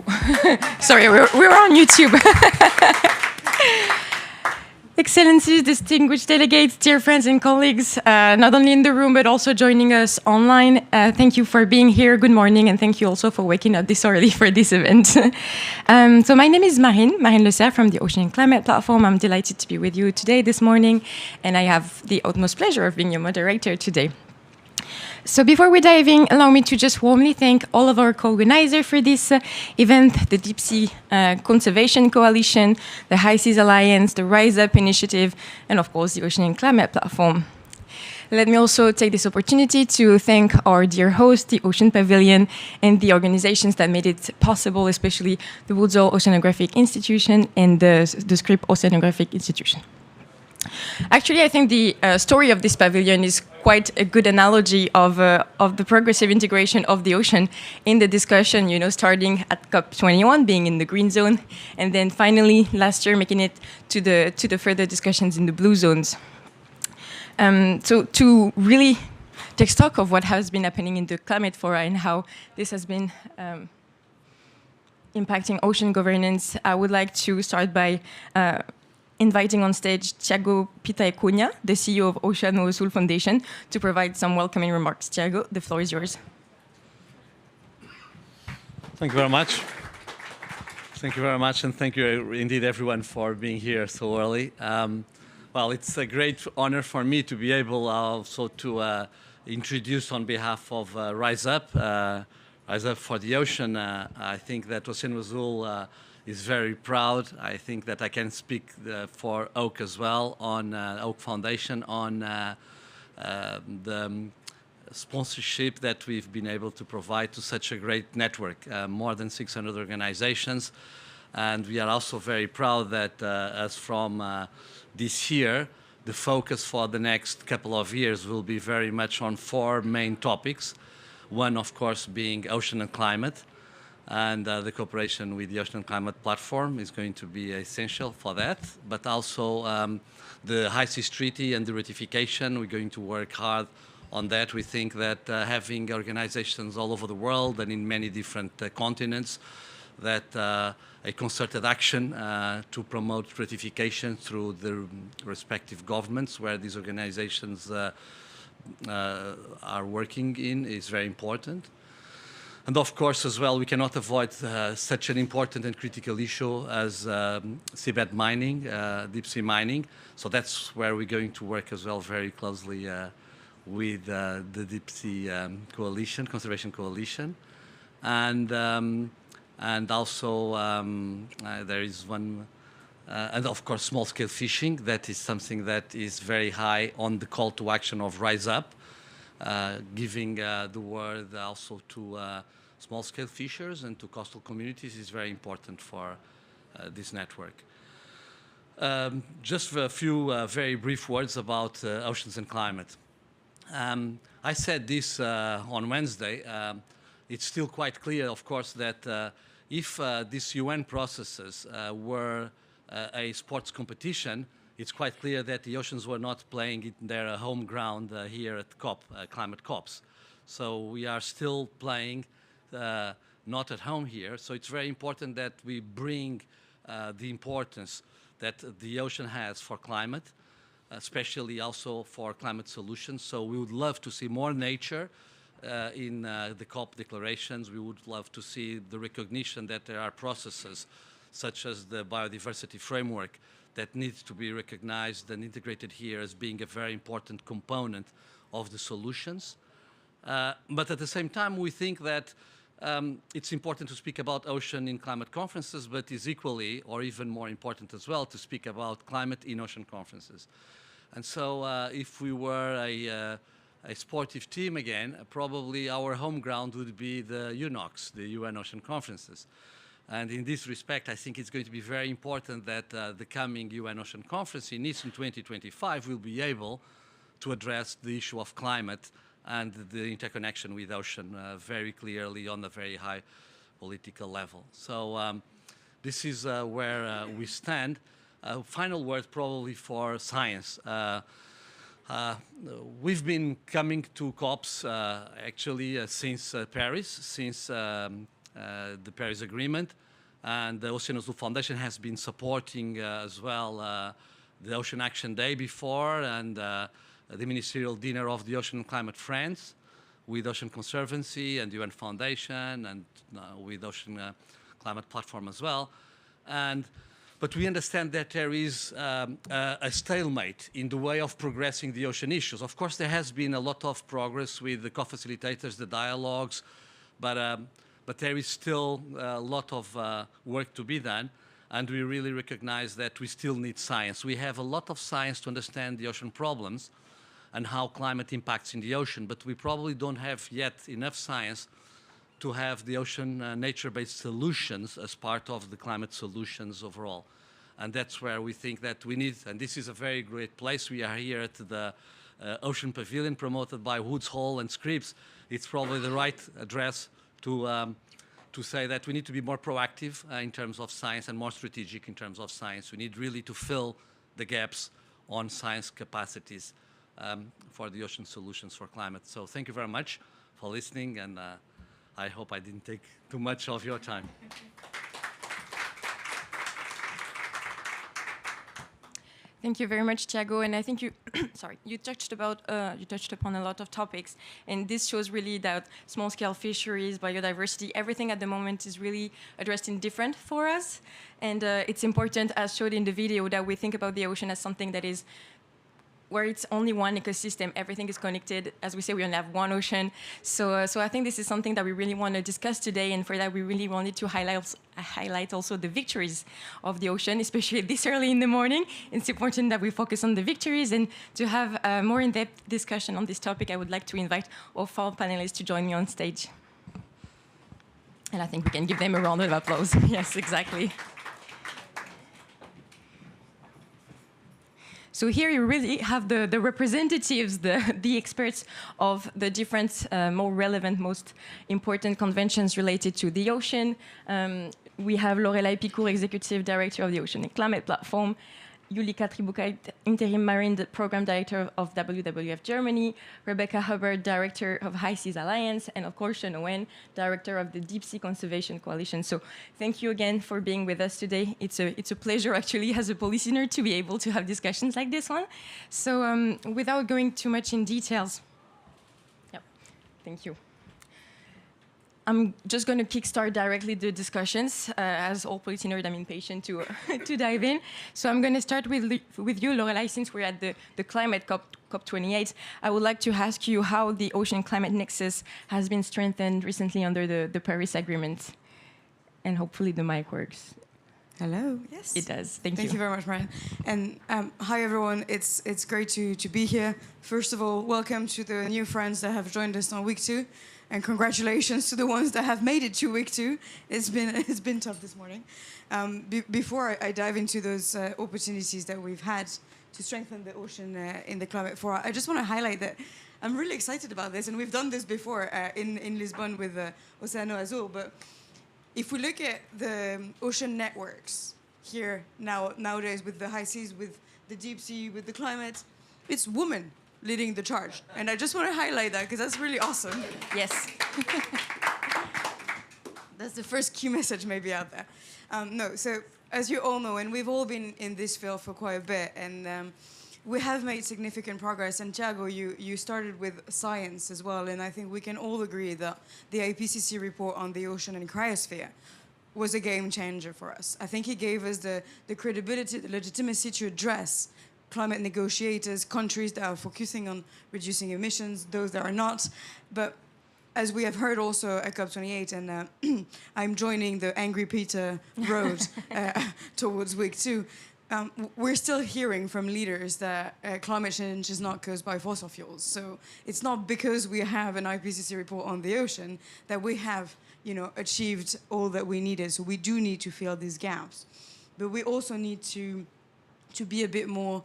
Oh, sorry, we're on YouTube. Excellencies, distinguished delegates, dear friends and colleagues, not only in the room but also joining us online, thank you for being here. Good morning, and thank you also for waking up this early for this event. So my name is Marine Lecerf from the Ocean and Climate Platform. I'm delighted to be with you today, this morning, and I have the utmost pleasure of being your moderator today. So before we dive in, allow me to just warmly thank all of our co-organizers for this event, the Deep Sea Conservation Coalition, the High Seas Alliance, the Rise Up Initiative, and of course the Ocean and Climate Platform. Let me also take this opportunity to thank our dear host, the Ocean Pavilion, and the organizations that made it possible, especially the Woodsole Oceanographic Institution and the Scrip Oceanographic Institution. Actually, I think the story of this pavilion is quite a good analogy of the progressive integration of the ocean in the discussion, you know, starting at COP21, being in the green zone, and then finally last year making it to the further discussions in the blue zones. So to really take stock of what has been happening in the climate fora and how this has been impacting ocean governance, I would like to start by inviting on stage Thiago Pitaecunha, the CEO of Oceano Sul Foundation, to provide some welcoming remarks. Thiago, the floor is yours. Thank you very much. Thank you very much, and thank you indeed everyone for being here so early. Well, it's a great honor for me to be able also to introduce on behalf of Rise Up for the Ocean. I think that Oceano Sul is very proud. I think that I can speak for Oak as well, on Oak Foundation, on the sponsorship that we've been able to provide to such a great network, more than 600 organizations. And we are also very proud that as from this year, the focus for the next couple of years will be very much on 4 main topics. One, of course, being ocean and climate. And the cooperation with the Ocean and Climate Platform is going to be essential for that. But also the High Seas Treaty and the ratification, we're going to work hard on that. We think that having organizations all over the world and in many different continents, that a concerted action to promote ratification through the respective governments where these organizations are working in is very important. And of course, as well, we cannot avoid such an important and critical issue as seabed mining, deep sea mining. So that's where we're going to work as well very closely with the Deep Sea Coalition, Conservation Coalition. And also there is one, and of course, small-scale fishing. That is something that is very high on the call to action of Rise Up, giving the word also to small-scale fishers and to coastal communities is very important for this network. Just a few very brief words about oceans and climate. I said this on Wednesday. It's still quite clear, of course, that if these UN processes were a sports competition, it's quite clear that the oceans were not playing in their home ground here at COP, climate COPs. So we are still playing not at home here. So it's very important that we bring the importance that the ocean has for climate, especially also for climate solutions. So we would love to see more nature in the COP declarations. We would love to see the recognition that there are processes such as the biodiversity framework that needs to be recognized and integrated here as being a very important component of the solutions. But at the same time, we think that it's important to speak about ocean in climate conferences, but is equally or even more important as well to speak about climate in ocean conferences. And so if we were a sportive team again, probably our home ground would be the UNOCs, the UN Ocean Conferences. And in this respect, I think it's going to be very important that the coming UN Ocean Conference in Nice in 2025 will be able to address the issue of climate and the interconnection with ocean very clearly on a very high political level. So this is where we stand. Final word probably for science. We've been coming to COPs actually since Paris, since the Paris Agreement. And the Ocean Azul Foundation has been supporting as well the Ocean Action Day before and the Ministerial Dinner of the Ocean and Climate France with Ocean Conservancy and UN Foundation and with Ocean Climate Platform as well. But we understand that there is a stalemate in the way of progressing the ocean issues. Of course, there has been a lot of progress with the co-facilitators, the dialogues, but there is still a lot of work to be done, and we really recognize that we still need science. We have a lot of science to understand the ocean problems and how climate impacts in the ocean, but we probably don't have yet enough science to have the ocean nature-based solutions as part of the climate solutions overall. And that's where we think that we need, and this is a very great place. We are here at the Ocean Pavilion promoted by Woods Hole and Scripps. It's probably the right address to say that we need to be more proactive in terms of science and more strategic in terms of science. We need really to fill the gaps on science capacities for the ocean solutions for climate. So thank you very much for listening, and I hope I didn't take too much of your time. Thank you very much, Thiago. And I think you, you touched upon a lot of topics, and this shows really that small-scale fisheries, biodiversity, everything at the moment is really addressed in different for us. And it's important, as showed in the video, that we think about the ocean as something that is where it's only one ecosystem, everything is connected. As we say, we only have one ocean. So I think this is something that we really want to discuss today, and for that we really wanted to highlight also the victories of the ocean, especially this early in the morning. It's important that we focus on the victories, and to have a more in-depth discussion on this topic, I would like to invite all 4 panelists to join me on stage. And I think we can give them a round of applause. Yes, exactly. So here you really have the representatives, the experts of the different more relevant, most important conventions related to the ocean. We have Loreley Picourt, Executive Director of the Ocean and Climate Platform, Julika Tribukait, Interim Marine Program Director of WWF Germany, Rebecca Hubbard, Director of High Seas Alliance, and of course, Owen, Director of the Deep Sea Conservation Coalition. So thank you again for being with us today. It's a pleasure, actually, as a policy nerd, to be able to have discussions like this one. So without going too much in details, thank you. I'm just going to kickstart directly the discussions. As all policy nerds, I'm impatient to dive in. So I'm going to start with you, Loreley, since we're at the climate COP28. I would like to ask you how the ocean climate nexus has been strengthened recently under the Paris Agreement. And hopefully the mic works. Hello. Yes. It does. Thank you. Thank you very much, Marianne. And hi, everyone. It's great to be here. First of all, welcome to the new friends that have joined us on week 2. And congratulations to the ones that have made it to week 2. It's been tough this morning. Before I dive into those opportunities that we've had to strengthen the ocean in the climate forum, I just want to highlight that I'm really excited about this, and we've done this before in Lisbon with Oceano Azul. But if we look at the ocean networks here nowadays, with the high seas, with the deep sea, with the climate, it's women leading the charge. And I just want to highlight that because that's really awesome. Yes. That's the first key message maybe out there. So as you all know, and we've all been in this field for quite a bit, and we have made significant progress. And Thiago, you started with science as well, and I think we can all agree that the IPCC report on the ocean and cryosphere was a game changer for us. I think it gave us the credibility, the legitimacy to address climate negotiators, countries that are focusing on reducing emissions, those that are not. But as we have heard also at COP28, and I'm joining the Angry Peter road towards week 2, we're still hearing from leaders that climate change is not caused by fossil fuels. So it's not because we have an IPCC report on the ocean that we have, achieved all that we needed. So we do need to fill these gaps. But we also need to be a bit more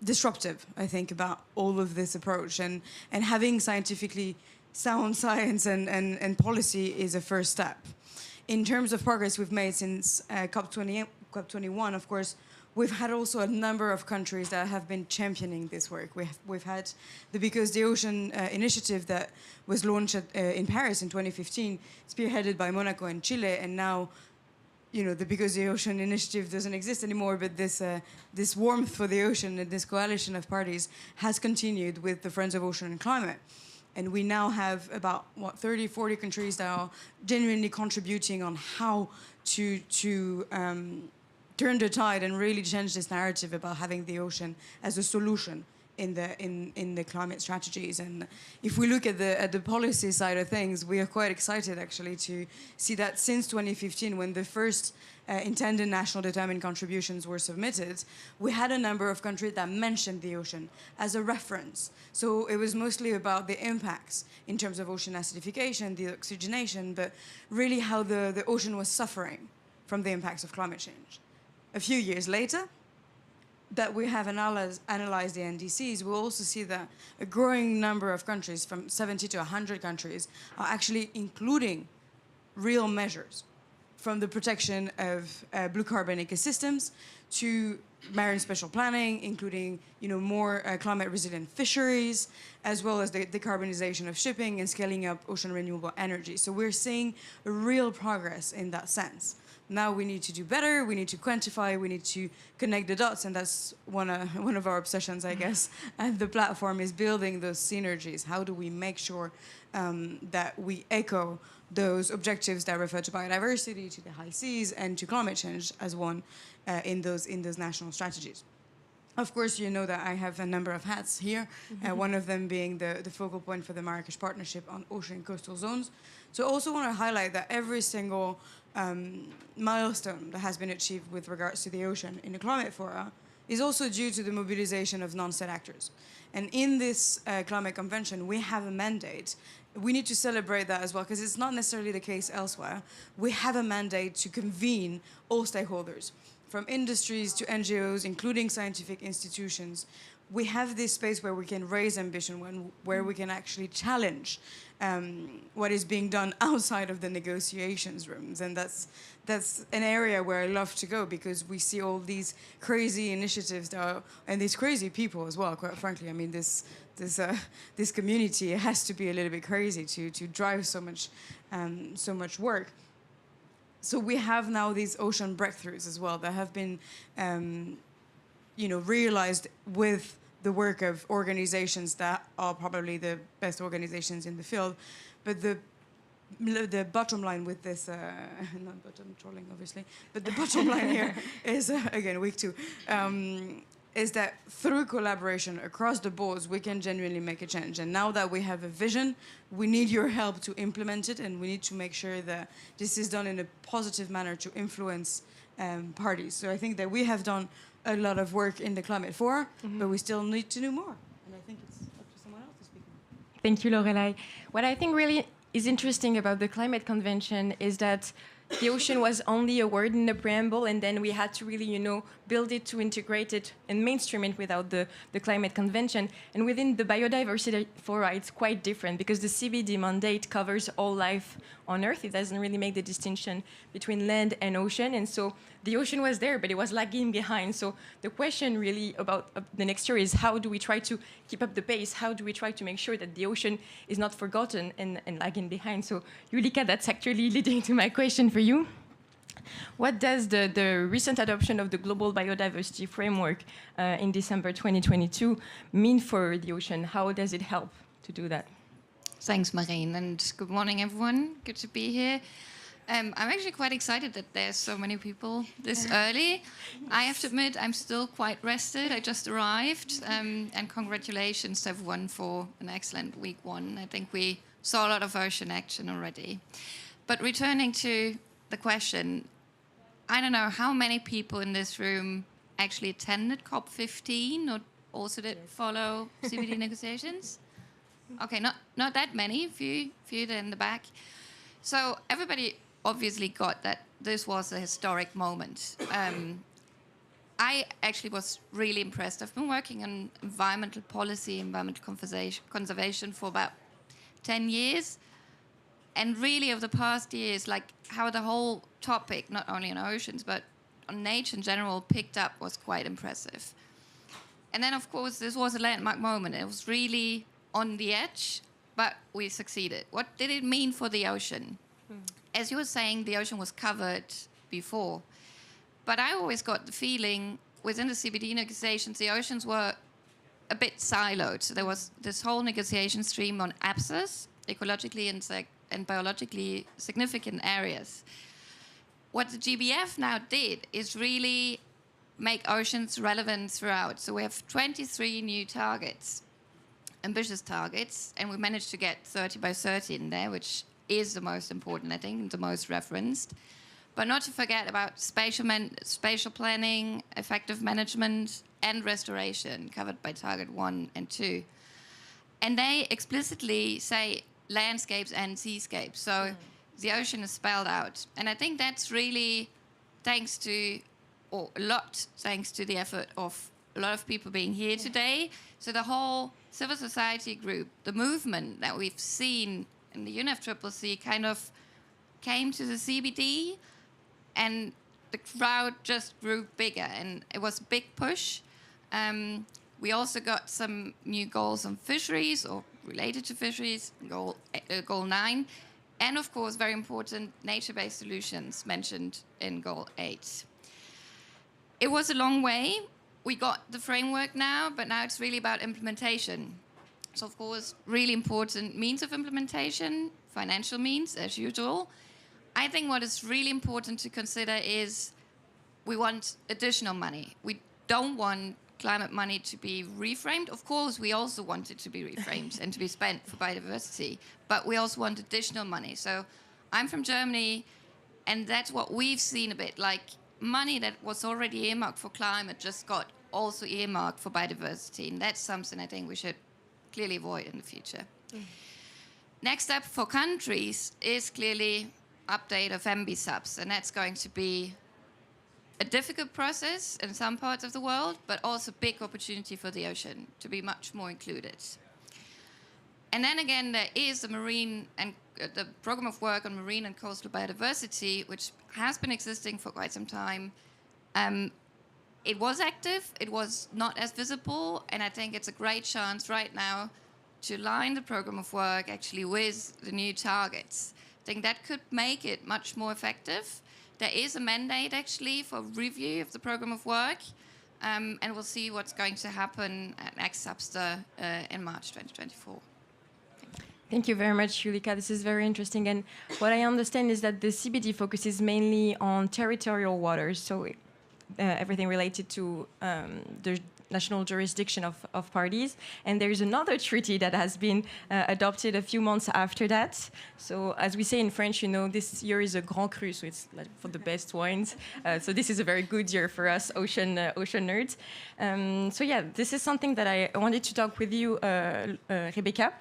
disruptive, I think, about all of this approach. And having scientifically sound science and policy is a first step. In terms of progress we've made since COP21, of course, we've had also a number of countries that have been championing this work. We've had the Because the Ocean initiative that was launched in Paris in 2015, spearheaded by Monaco and Chile, and now, you know, the Because the Ocean initiative doesn't exist anymore, but this warmth for the ocean and this coalition of parties has continued with the Friends of Ocean and Climate. And we now have about, 30, 40 countries that are genuinely contributing on how to turn the tide and really change this narrative about having the ocean as a solution in the climate strategies. And if we look at the policy side of things, we are quite excited actually to see that since 2015, when the first intended national determined contributions were submitted, we had a number of countries that mentioned the ocean as a reference. So it was mostly about the impacts in terms of ocean acidification, the oxygenation, but really how the ocean was suffering from the impacts of climate change. A few years later, that we have analyzed the NDCs, we'll also see that a growing number of countries, from 70 to 100 countries, are actually including real measures, from the protection of blue carbon ecosystems to marine spatial planning, including, you know, more climate resilient fisheries, as well as the decarbonization of shipping and scaling up ocean renewable energy. So we're seeing a real progress in that sense. Now we need to do better, we need to quantify, we need to connect the dots, and that's one of our obsessions, I guess. And the platform is building those synergies. How do we make sure that we echo those objectives that refer to biodiversity, to the high seas, and to climate change as one in those national strategies? Of course, you know that I have a number of hats here, one of them being the focal point for the Marrakesh Partnership on Ocean and Coastal Zones. So I also want to highlight that every single milestone that has been achieved with regards to the ocean in the climate fora is also due to the mobilization of non-state actors. And in this climate convention, we have a mandate. We need to celebrate that as well, because it's not necessarily the case elsewhere. We have a mandate to convene all stakeholders, from industries to NGOs, including scientific institutions. We have this space where we can raise ambition, where we can actually challenge what is being done outside of the negotiations rooms. And that's an area where I love to go, because we see all these crazy initiatives and these crazy people as well, quite frankly. I mean, this community has to be a little bit crazy to drive so much work. So we have now these ocean breakthroughs as well that have been realized with the work of organizations that are probably the best organizations in the field. But the bottom line with this, not bottom trolling obviously, but the bottom line here is, again, week 2, is that through collaboration across the boards, we can genuinely make a change. And now that we have a vision, we need your help to implement it, and we need to make sure that this is done in a positive manner to influence parties. So I think that we have done a lot of work in the climate fora, but we still need to do more. And I think it's up to someone else to speak more. Thank you, Loreley. What I think really is interesting about the climate convention is that the ocean was only a word in the preamble, and then we had to really, build it to integrate it and mainstream it without the climate convention. And within the biodiversity fora, it's quite different, because the CBD mandate covers all life on Earth. It doesn't really make the distinction between land and ocean. And so the ocean was there, but it was lagging behind. So the question really about the next year is, how do we try to keep up the pace? How do we try to make sure that the ocean is not forgotten and lagging behind? So Julika, that's actually leading to my question for you. What does the recent adoption of the Global Biodiversity Framework in December 2022 mean for the ocean? How does it help to do that? Thanks, Marine, and good morning, everyone. Good to be here. I'm actually quite excited that there's so many people this early. I have to admit, I'm still quite rested. I just arrived, and congratulations to everyone for an excellent week 1. I think we saw a lot of ocean action already. But returning to the question, I don't know how many people in this room actually attended COP15 or also did follow CBD negotiations. Okay, not that many, few there in the back. So everybody obviously got that this was a historic moment. I actually was really impressed. I've been working on environmental policy, environmental conservation for about 10 years. And really over the past years, like how the whole topic, not only on oceans, but on nature in general picked up was quite impressive. And then, of course, this was a landmark moment. It was really on the edge, but we succeeded. What did it mean for the ocean? As you were saying, the ocean was covered before. But I always got the feeling within the CBD negotiations, the oceans were a bit siloed. So there was this whole negotiation stream on abscess, ecologically and biologically significant areas. What the GBF now did is really make oceans relevant throughout. So we have 23 new targets, ambitious targets, and we managed to get 30 by 30 in there, which is the most important, I think, and the most referenced. But not to forget about spatial planning, effective management, and restoration, covered by Target 1 and 2. And they explicitly say landscapes and seascapes. So the ocean is spelled out. And I think that's really thanks to, or a lot thanks to the effort of a lot of people being here today. So the whole civil society group, the movement that we've seen in the UNFCCC kind of came to the CBD, and the crowd just grew bigger, and it was a big push. We also got some new goals on fisheries or related to fisheries, goal 9, and of course, very important, nature-based solutions mentioned in goal 8. It was a long way. We got the framework now, but now it's really about implementation. So of course, really important means of implementation, financial means, as usual. I think what is really important to consider is we want additional money. We don't want climate money to be reframed. Of course, we also want it to be reframed and to be spent for biodiversity, but we also want additional money. So I'm from Germany, and that's what we've seen a bit, like money that was already earmarked for climate just got also earmarked for biodiversity, and that's something I think we should clearly avoid in the future. Next step for countries is clearly update of MB subs, and that's going to be a difficult process in some parts of the world, but also big opportunity for the ocean to be much more included. And then again, there is the marine and the program of work on marine and coastal biodiversity, which has been existing for quite some time. It was active, it was not as visible, and I think it's a great chance right now to align the program of work actually with the new targets. I think that could make it much more effective. There is a mandate actually for review of the program of work, and we'll see what's going to happen at next Subster in March 2024. Thank you very much, Julika. This is very interesting. And what I understand is that the CBD focuses mainly on territorial waters, so everything related to the national jurisdiction of parties. And there's another treaty that has been adopted a few months after that. So as we say in French, you know, this year is a grand cru, so it's like for the best wines. So this is a very good year for us ocean nerds. So yeah, this is something that I wanted to talk with you, Rebecca.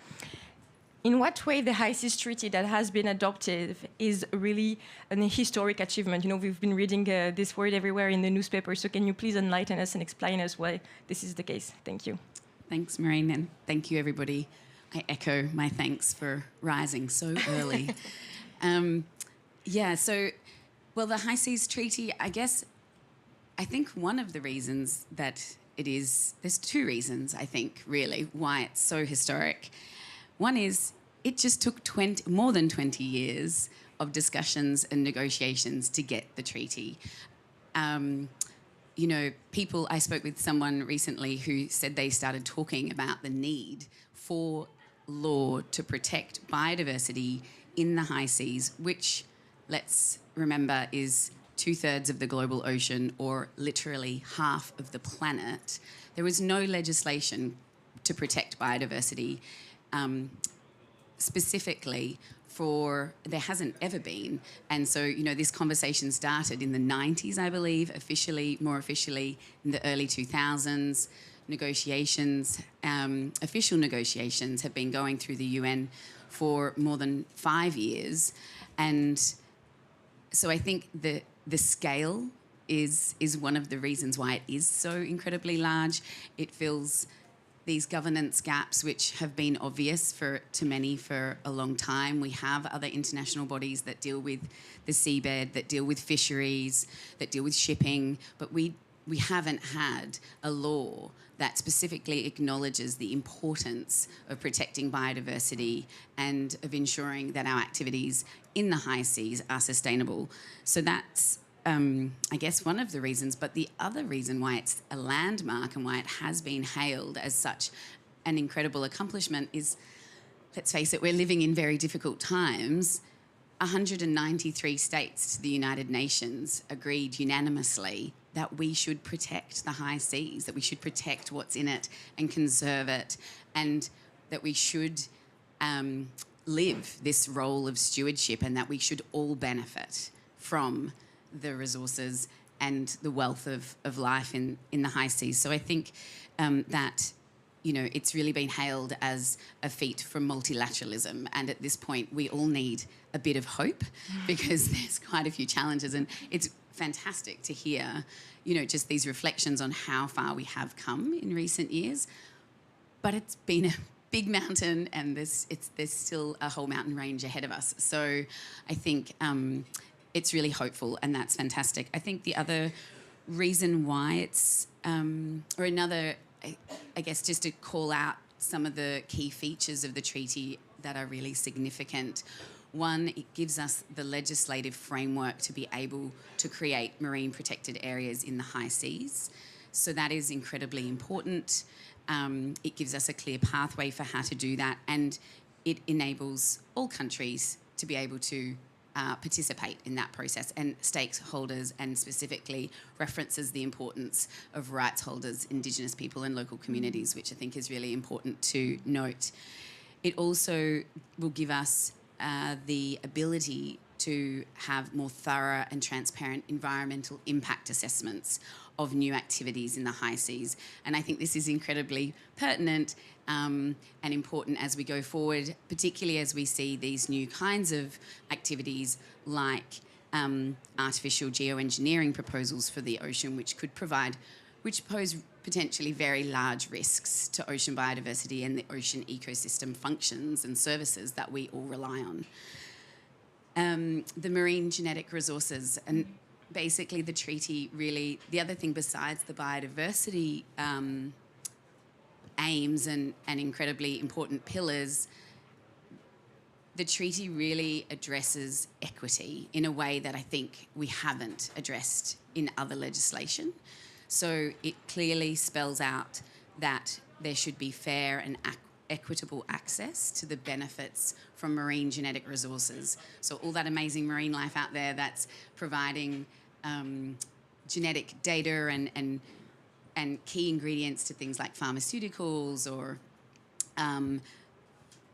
In what way the High Seas Treaty that has been adopted is really an historic achievement? You know, we've been reading this word everywhere in the newspaper, so can you please enlighten us and explain us why this is the case? Thank you. Thanks, Maureen, and thank you, everybody. I echo my thanks for rising so early. Well, the High Seas Treaty, I think one of the reasons that it is, there's two reasons, I think, really, why it's so historic. One is it just took more than 20 years of discussions and negotiations to get the treaty. You know, I spoke with someone recently who said they started talking about the need for law to protect biodiversity in the high seas, which, let's remember, is 2/3 of the global ocean, or literally half of the planet. There was no legislation to protect biodiversity. Specifically there hasn't ever been. And so, you know, this conversation started in the 90s, I believe, more officially in the early 2000s. Official negotiations have been going through the UN for more than 5 years. And so I think the scale is one of the reasons why it is so incredibly large. It feels these governance gaps, which have been obvious to many for a long time. We have other international bodies that deal with the seabed, that deal with fisheries, that deal with shipping, but we haven't had a law that specifically acknowledges the importance of protecting biodiversity and of ensuring that our activities in the high seas are sustainable. So that's, I guess, one of the reasons. But the other reason why it's a landmark and why it has been hailed as such an incredible accomplishment is, let's face it, we're living in very difficult times. 193 states to the United Nations agreed unanimously that we should protect the high seas, that we should protect what's in it and conserve it, and that we should live this role of stewardship, and that we should all benefit from the resources and the wealth of life in the high seas. So I think that, you know, it's really been hailed as a feat from multilateralism, and at this point we all need a bit of hope because there's quite a few challenges, and it's fantastic to hear, you know, just these reflections on how far we have come in recent years. But it's been a big mountain, and there's still a whole mountain range ahead of us. So I think it's really hopeful, and that's fantastic. I think the other reason why it's, or another, I guess, just to call out some of the key features of the treaty that are really significant. One, it gives us the legislative framework to be able to create marine protected areas in the high seas. So that is incredibly important. It gives us a clear pathway for how to do that, and it enables all countries to be able to participate in that process, and stakeholders, and specifically references the importance of rights holders, Indigenous people and local communities, which I think is really important to note. It also will give us the ability to have more thorough and transparent environmental impact assessments of new activities in the high seas. And I think this is incredibly pertinent and important as we go forward, particularly as we see these new kinds of activities like artificial geoengineering proposals for the ocean, which pose potentially very large risks to ocean biodiversity and the ocean ecosystem functions and services that we all rely on. The marine genetic resources, and basically the treaty really, the other thing besides the biodiversity aims and incredibly important pillars, the treaty really addresses equity in a way that I think we haven't addressed in other legislation. So it clearly spells out that there should be fair and equitable access to the benefits from marine genetic resources. So all that amazing marine life out there that's providing genetic data and key ingredients to things like pharmaceuticals or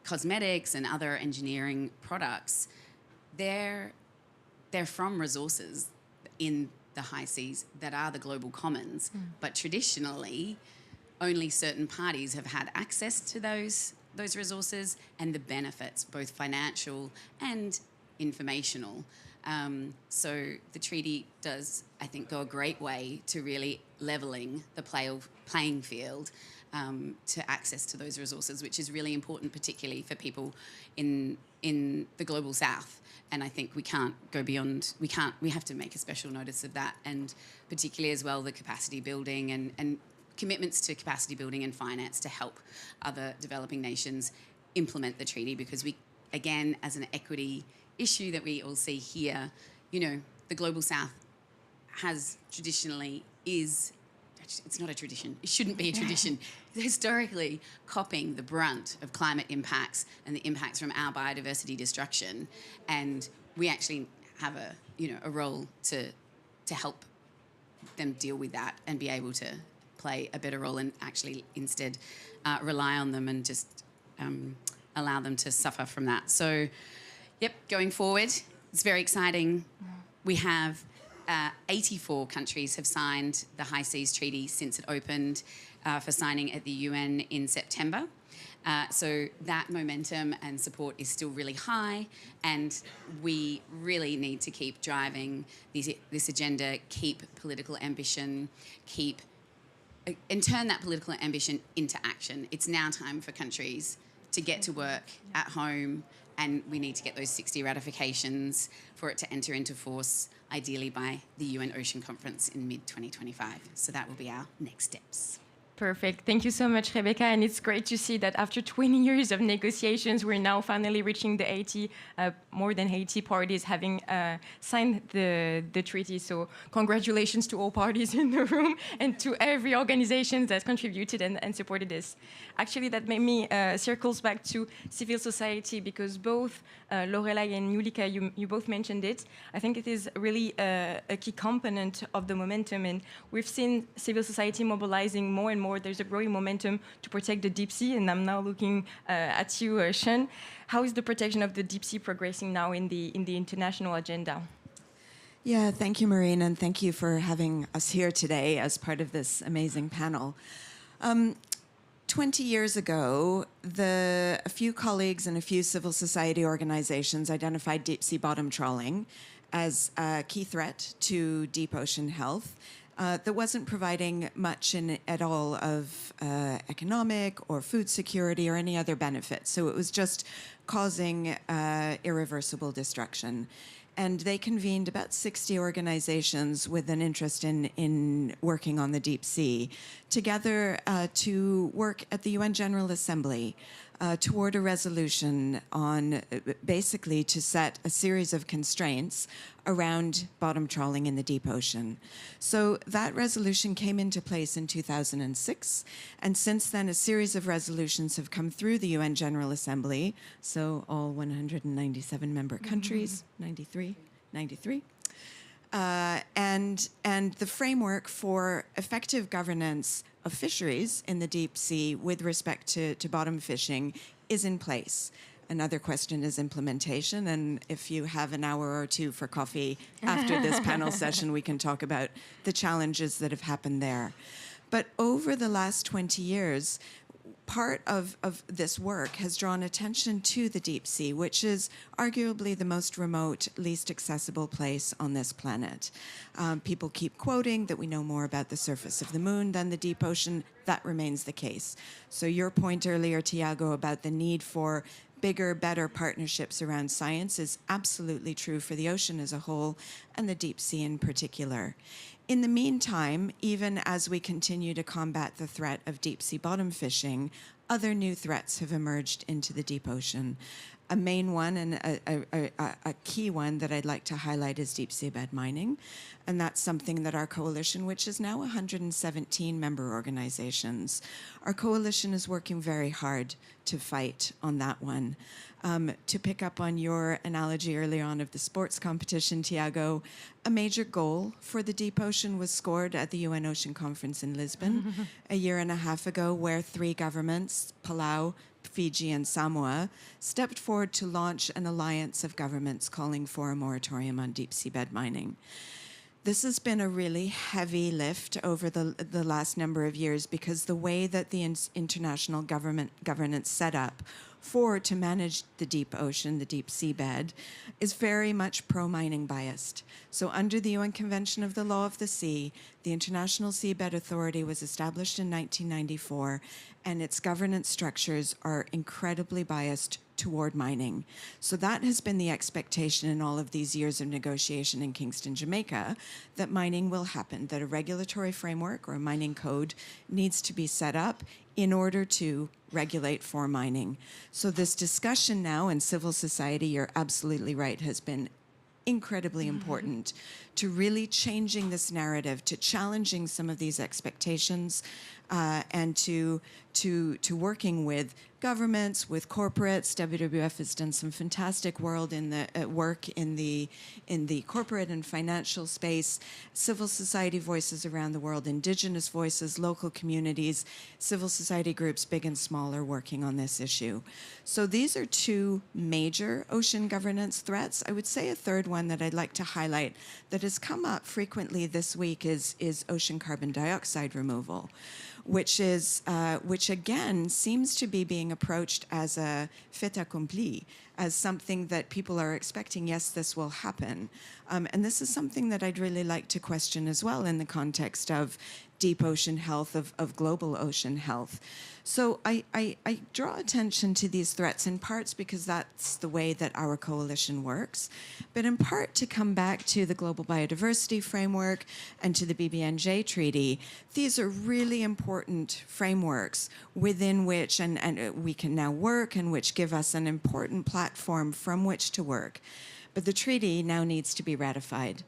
cosmetics and other engineering products, they're from resources in the high seas that are the global commons. But traditionally, only certain parties have had access to those resources and the benefits, both financial and informational. So the treaty does, I think, go a great way to really levelling the playing field to access to those resources, which is really important, particularly for people in the global south. And I think we can't go beyond, we have to make a special notice of that, and particularly as well the capacity building and commitments to capacity building and finance to help other developing nations implement the treaty, because we, again, as an equity issue that we all see here, you know, the global south has traditionally it's not a tradition, it shouldn't be a tradition, historically copping the brunt of climate impacts and the impacts from our biodiversity destruction. And we actually have a role to help them deal with that and be able to play a better role, and actually instead rely on them and just allow them to suffer from that. So, yep, going forward, it's very exciting. We have 84 countries have signed the High Seas Treaty since it opened for signing at the UN in September. So that momentum and support is still really high, and we really need to keep driving this agenda, keep political ambition, keep and turn that political ambition into action. It's now time for countries to get to work at home, and we need to get those 60 ratifications for it to enter into force, ideally by the UN Ocean Conference in mid-2025. So that will be our next steps. Perfect. Thank you so much, Rebecca. And it's great to see that after 20 years of negotiations, we're now finally reaching the 80, more than 80 parties having signed the treaty. So congratulations to all parties in the room and to every organization that contributed and supported this. Actually, that made me circles back to civil society, because both Loreley and Julika, you both mentioned it. I think it is really a key component of the momentum. And we've seen civil society mobilizing more and more. There's a growing momentum to protect the deep sea, and I'm now looking at you, Sian. How is the protection of the deep sea progressing now in the international agenda? Yeah, thank you, Marine, and thank you for having us here today as part of this amazing panel. 20 years ago, a few colleagues and a few civil society organizations identified deep sea bottom trawling as a key threat to deep ocean health. That wasn't providing much at all of economic or food security or any other benefit. So it was just causing irreversible destruction. And they convened about 60 organizations with an interest in working on the deep sea together to work at the UN General Assembly toward a resolution on basically to set a series of constraints around bottom trawling in the deep ocean. So that resolution came into place in 2006, and since then a series of resolutions have come through the UN General Assembly, so all 197 member countries, 93. And the framework for effective governance of fisheries in the deep sea with respect to bottom fishing is in place. Another question is implementation, and if you have an hour or two for coffee after this panel session, we can talk about the challenges that have happened there. But over the last 20 years, part of this work has drawn attention to the deep sea, which is arguably the most remote, least accessible place on this planet. People keep quoting that we know more about the surface of the moon than the deep ocean. That remains the case. So your point earlier, Tiago, about the need for bigger, better partnerships around science is absolutely true for the ocean as a whole and the deep sea in particular. In the meantime, even as we continue to combat the threat of deep sea bottom fishing, other new threats have emerged into the deep ocean. A main one and a key one that I'd like to highlight is deep seabed mining. And that's something that our coalition, which is now 117 member organizations, our coalition is working very hard to fight on that one. To pick up on your analogy earlier on of the sports competition, Tiago, a major goal for the deep ocean was scored at the UN Ocean Conference in Lisbon a year and a half ago, where 3 governments, Palau, Fiji and Samoa, stepped forward to launch an alliance of governments calling for a moratorium on deep seabed mining. This has been a really heavy lift over the last number of years, because the way that the international governance set up to manage the deep ocean, the deep seabed, is very much pro-mining biased. So under the UN Convention of the Law of the Sea, the International Seabed Authority was established in 1994, and its governance structures are incredibly biased toward mining. So that has been the expectation in all of these years of negotiation in Kingston, Jamaica, that mining will happen, that a regulatory framework or a mining code needs to be set up in order to regulate for mining. So this discussion now in civil society, you're absolutely right, has been incredibly important to really changing this narrative, to challenging some of these expectations, and to working with governments, with corporates. WWF has done some fantastic work in the corporate and financial space, civil society voices around the world, indigenous voices, local communities, civil society groups, big and small, are working on this issue. So these are 2 major ocean governance threats. I would say a third one that I'd like to highlight that has come up frequently this week is ocean carbon dioxide removal, which again seems to be being approached as a fait accompli, as something that people are expecting, yes, this will happen. And this is something that I'd really like to question as well in the context of deep ocean health, of global ocean health. So I draw attention to these threats in parts because that's the way that our coalition works, but in part to come back to the Global Biodiversity Framework and to the BBNJ Treaty. These are really important frameworks within which and we can now work and which give us an important platform from which to work. But the treaty now needs to be ratified.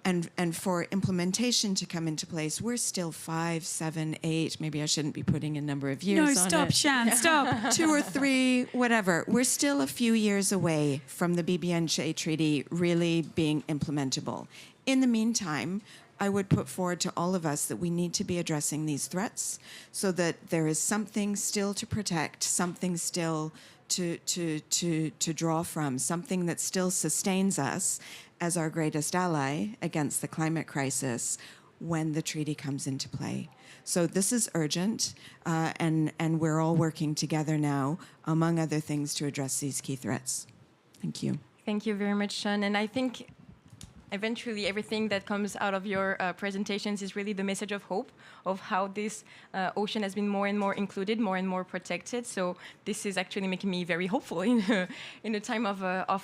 And for implementation to come into place, we're still 5, 7, 8, maybe I shouldn't be putting a number of years on it. No, stop, Sian, stop. 2 or 3, whatever. We're still a few years away from the BBNJ Treaty really being implementable. In the meantime, I would put forward to all of us that we need to be addressing these threats so that there is something still to protect, something still to draw from, something that still sustains us as our greatest ally against the climate crisis when the treaty comes into play. So this is urgent, and we're all working together now, among other things, to address these key threats. Thank you. Thank you very much, Sian. And I think eventually everything that comes out of your presentations is really the message of hope of how this ocean has been more and more included, more and more protected. So this is actually making me very hopeful in a time of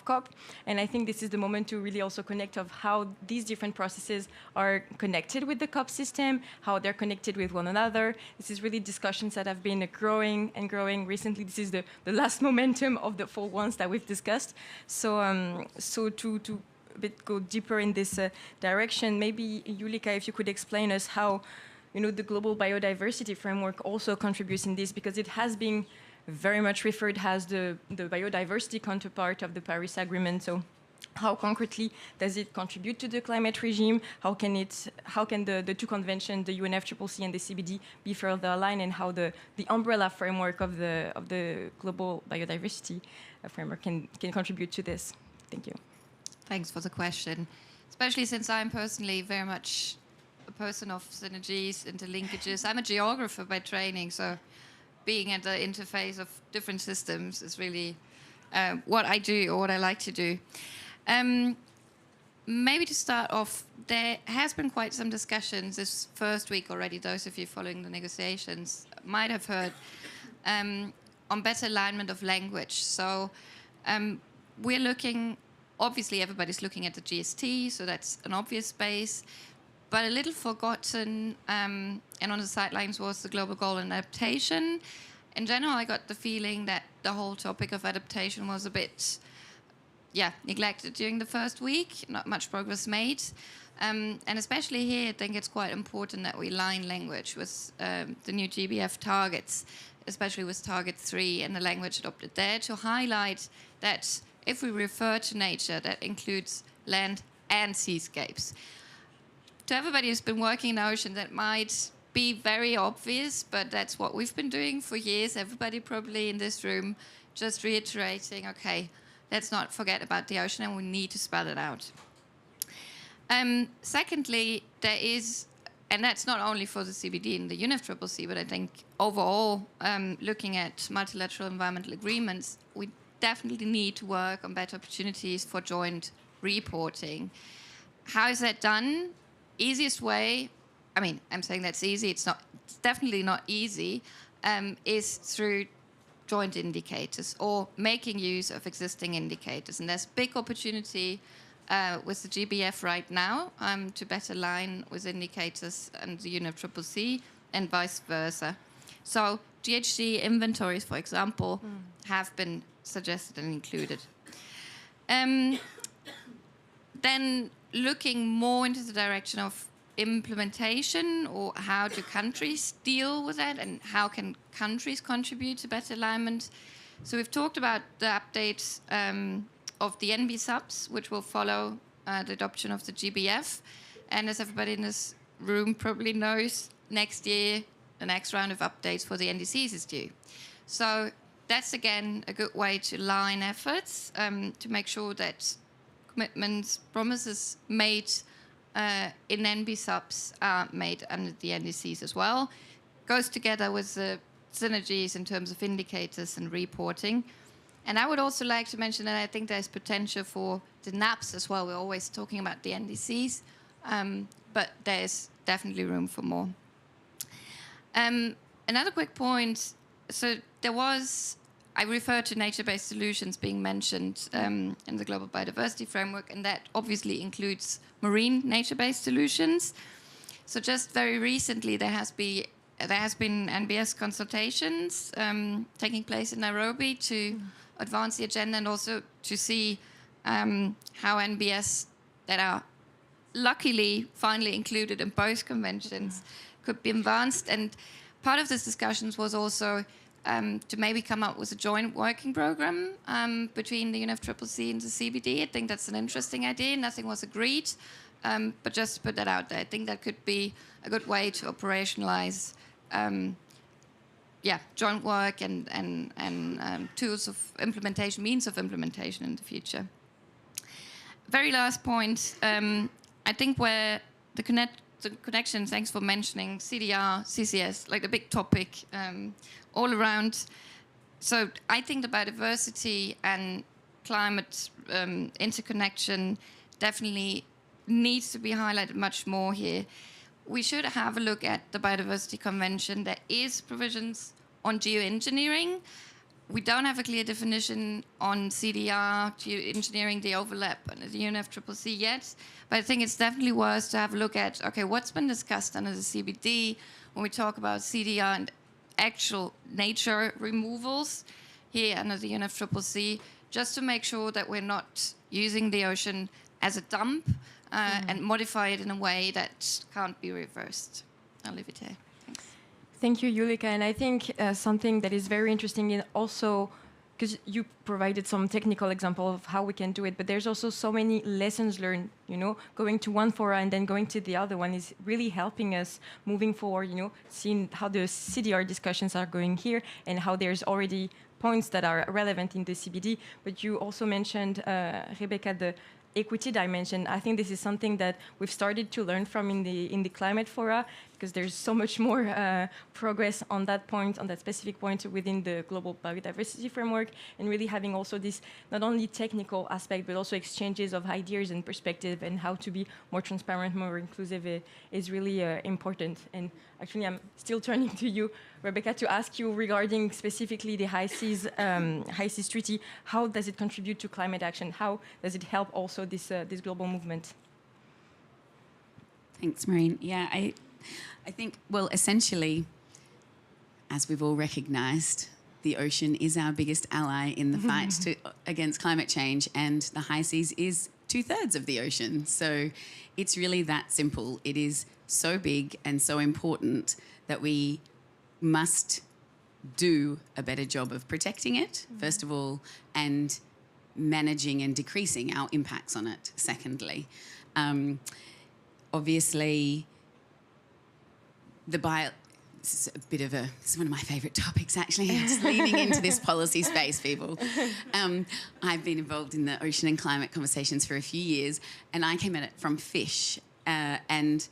COP. And I think this is the moment to really also connect of how these different processes are connected with the COP system, how they're connected with one another. This is really discussions that have been growing and growing recently. This is the last momentum of the full ones that we've discussed. So to a bit go deeper in this direction. Maybe, Julika, if you could explain us how, the Global Biodiversity Framework also contributes in this, because it has been very much referred as the biodiversity counterpart of the Paris Agreement. So how concretely does it contribute to the climate regime? How can the two conventions, the UNFCCC and the CBD, be further aligned, and how the umbrella framework of the Global Biodiversity Framework can contribute to this? Thank you. Thanks for the question, especially since I'm personally very much a person of synergies, interlinkages. I'm a geographer by training, so being at the interface of different systems is really what I do, or what I like to do. Maybe to start off, there has been quite some discussions this first week already. Those of you following the negotiations might have heard on better alignment of language. So we're looking. Obviously, everybody's looking at the GST, so that's an obvious space. But a little forgotten, and on the sidelines, was the global goal and adaptation. In general, I got the feeling that the whole topic of adaptation was a bit, neglected during the first week. Not much progress made. And especially here, I think it's quite important that we align language with the new GBF targets, especially with Target 3 and the language adopted there, to highlight that if we refer to nature, that includes land and seascapes. To everybody who's been working in the ocean, that might be very obvious, but that's what we've been doing for years. Everybody probably in this room just reiterating, okay, let's not forget about the ocean, and we need to spell it out. Secondly, there is, and that's not only for the CBD and the UNFCCC, but I think overall, looking at multilateral environmental agreements, we definitely need to work on better opportunities for joint reporting. How is that done? Easiest way, I'm saying that's easy, it's definitely not easy, is through joint indicators or making use of existing indicators. And there's big opportunity with the GBF right now to better align with indicators and the UNFCCC and vice versa. So GHG inventories, for example, have been suggested and included. Then looking more into the direction of implementation, or how do countries deal with that, and how can countries contribute to better alignment. So we've talked about the update of the NB subs, which will follow the adoption of the GBF. And as everybody in this room probably knows, next year, the next round of updates for the NDCs is due. So that's, again, a good way to align efforts to make sure that commitments, promises made in NB subs are made under the NDCs as well. Goes together with the synergies in terms of indicators and reporting. And I would also like to mention that I think there's potential for the NAPs as well. We're always talking about the NDCs, but there's definitely room for more. Another quick point, so I referred to nature-based solutions being mentioned in the Global Biodiversity Framework, and that obviously includes marine nature-based solutions. So just very recently, there has been NBS consultations taking place in Nairobi to advance the agenda and also to see how NBS that are luckily finally included in both conventions could be advanced. And part of this discussions was also to maybe come up with a joint working program between the UNFCCC and the CBD. I think that's an interesting idea. Nothing was agreed, but just to put that out there, I think that could be a good way to operationalize joint work and tools of implementation, means of implementation in the future. Very last point, I think where the connection, thanks for mentioning CDR, CCS, like the big topic all around. So I think the biodiversity and climate interconnection definitely needs to be highlighted much more here. We should have a look at the Biodiversity Convention. There is provisions on geoengineering. We don't have a clear definition on CDR, geoengineering, the overlap, and the UNFCCC yet. But I think it's definitely worth to have a look at, okay, what's been discussed under the CBD when we talk about CDR and actual nature removals here under the UNFCCC, just to make sure that we're not using the ocean as a dump and modify it in a way that can't be reversed. I'll leave it here. Thanks. Thank you, Julika. And I think something that is very interesting in also, because you provided some technical example of how we can do it, but there's also so many lessons learned, going to one fora and then going to the other one is really helping us moving forward, seeing how the CDR discussions are going here and how there's already points that are relevant in the CBD. But you also mentioned, Rebecca, the equity dimension. I think this is something that we've started to learn from in the climate fora, because there's so much more progress on that point, on that specific point within the global biodiversity framework, and really having also this not only technical aspect, but also exchanges of ideas and perspective and how to be more transparent, more inclusive is really important. And actually, I'm still turning to you, Rebecca, to ask you regarding specifically the High Seas Treaty. How does it contribute to climate action? How does it help also this global movement? Thanks, Maureen. Yeah, I think, well, essentially, as we've all recognised, the ocean is our biggest ally in the fight against climate change, and the high seas is 2/3 of the ocean. So it's really that simple. It is so big and so important that we must do a better job of protecting it, first of all, and managing and decreasing our impacts on it, secondly. Obviously, this is one of my favourite topics, actually. It's leaning into this policy space, people. I've been involved in the ocean and climate conversations for a few years, and I came at it from fish. And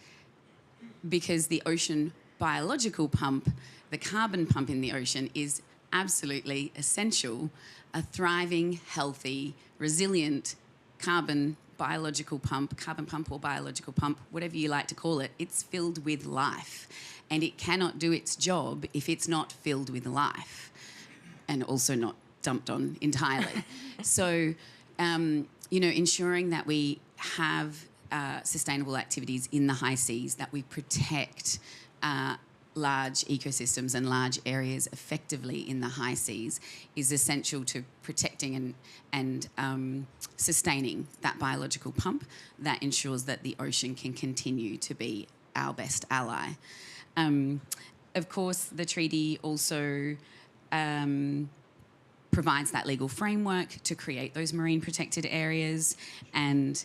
because the ocean biological pump, the carbon pump in the ocean, is absolutely essential, a thriving, healthy, resilient carbon pump or biological pump, whatever you like to call it, it's filled with life. And it cannot do its job if it's not filled with life and also not dumped on entirely. So, ensuring that we have sustainable activities in the high seas, that we protect large ecosystems and large areas effectively in the high seas is essential to protecting and sustaining that biological pump that ensures that the ocean can continue to be our best ally. Of course, the treaty also provides that legal framework to create those marine protected areas. And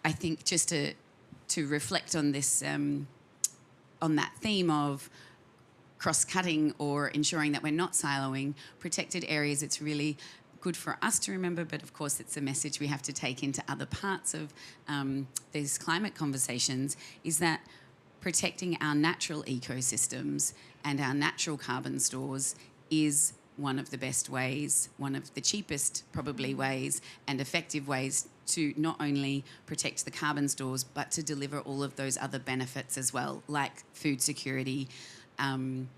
I think just to reflect on this, on that theme of cross-cutting or ensuring that we're not siloing protected areas, it's really good for us to remember, but of course it's a message we have to take into other parts of these climate conversations, is that protecting our natural ecosystems and our natural carbon stores is one of the best ways, one of the cheapest probably ways and effective ways to not only protect the carbon stores, but to deliver all of those other benefits as well, like food security, and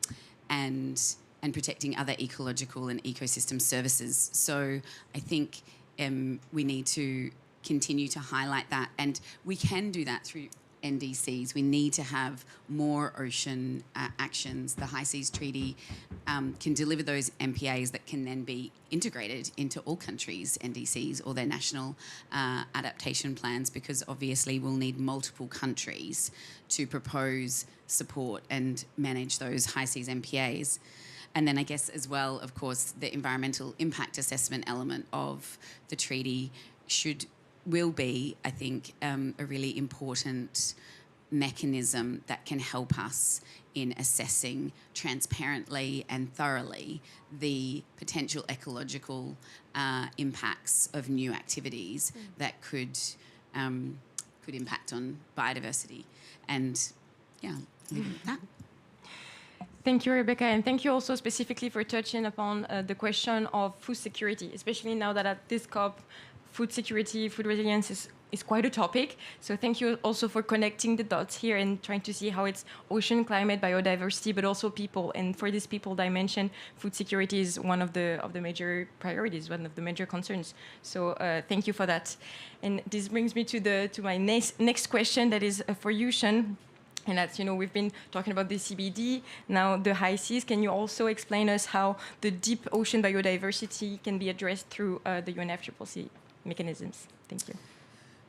protecting other ecological and ecosystem services. So I think we need to continue to highlight that, and we can do that through NDCs. We need to have more ocean actions. The High Seas Treaty can deliver those MPAs that can then be integrated into all countries' NDCs or their national adaptation plans, because obviously we'll need multiple countries to propose, support and manage those High Seas MPAs. And then I guess as well, of course, the environmental impact assessment element of the treaty will be, I think, a really important mechanism that can help us in assessing transparently and thoroughly the potential ecological impacts of new activities that could impact on biodiversity. And yeah, leave it at that. Thank you, Rebecca, and thank you also specifically for touching upon the question of food security, especially now that at this COP, food security, food resilience is quite a topic. So thank you also for connecting the dots here and trying to see how it's ocean, climate, biodiversity, but also people. And for this people dimension, food security is one of the major priorities, one of the major concerns. So thank you for that. And this brings me to my next question that is for you, Sian. And that's, we've been talking about the CBD, now the high seas. Can you also explain us how the deep ocean biodiversity can be addressed through the UNFCCC mechanisms? Thank you.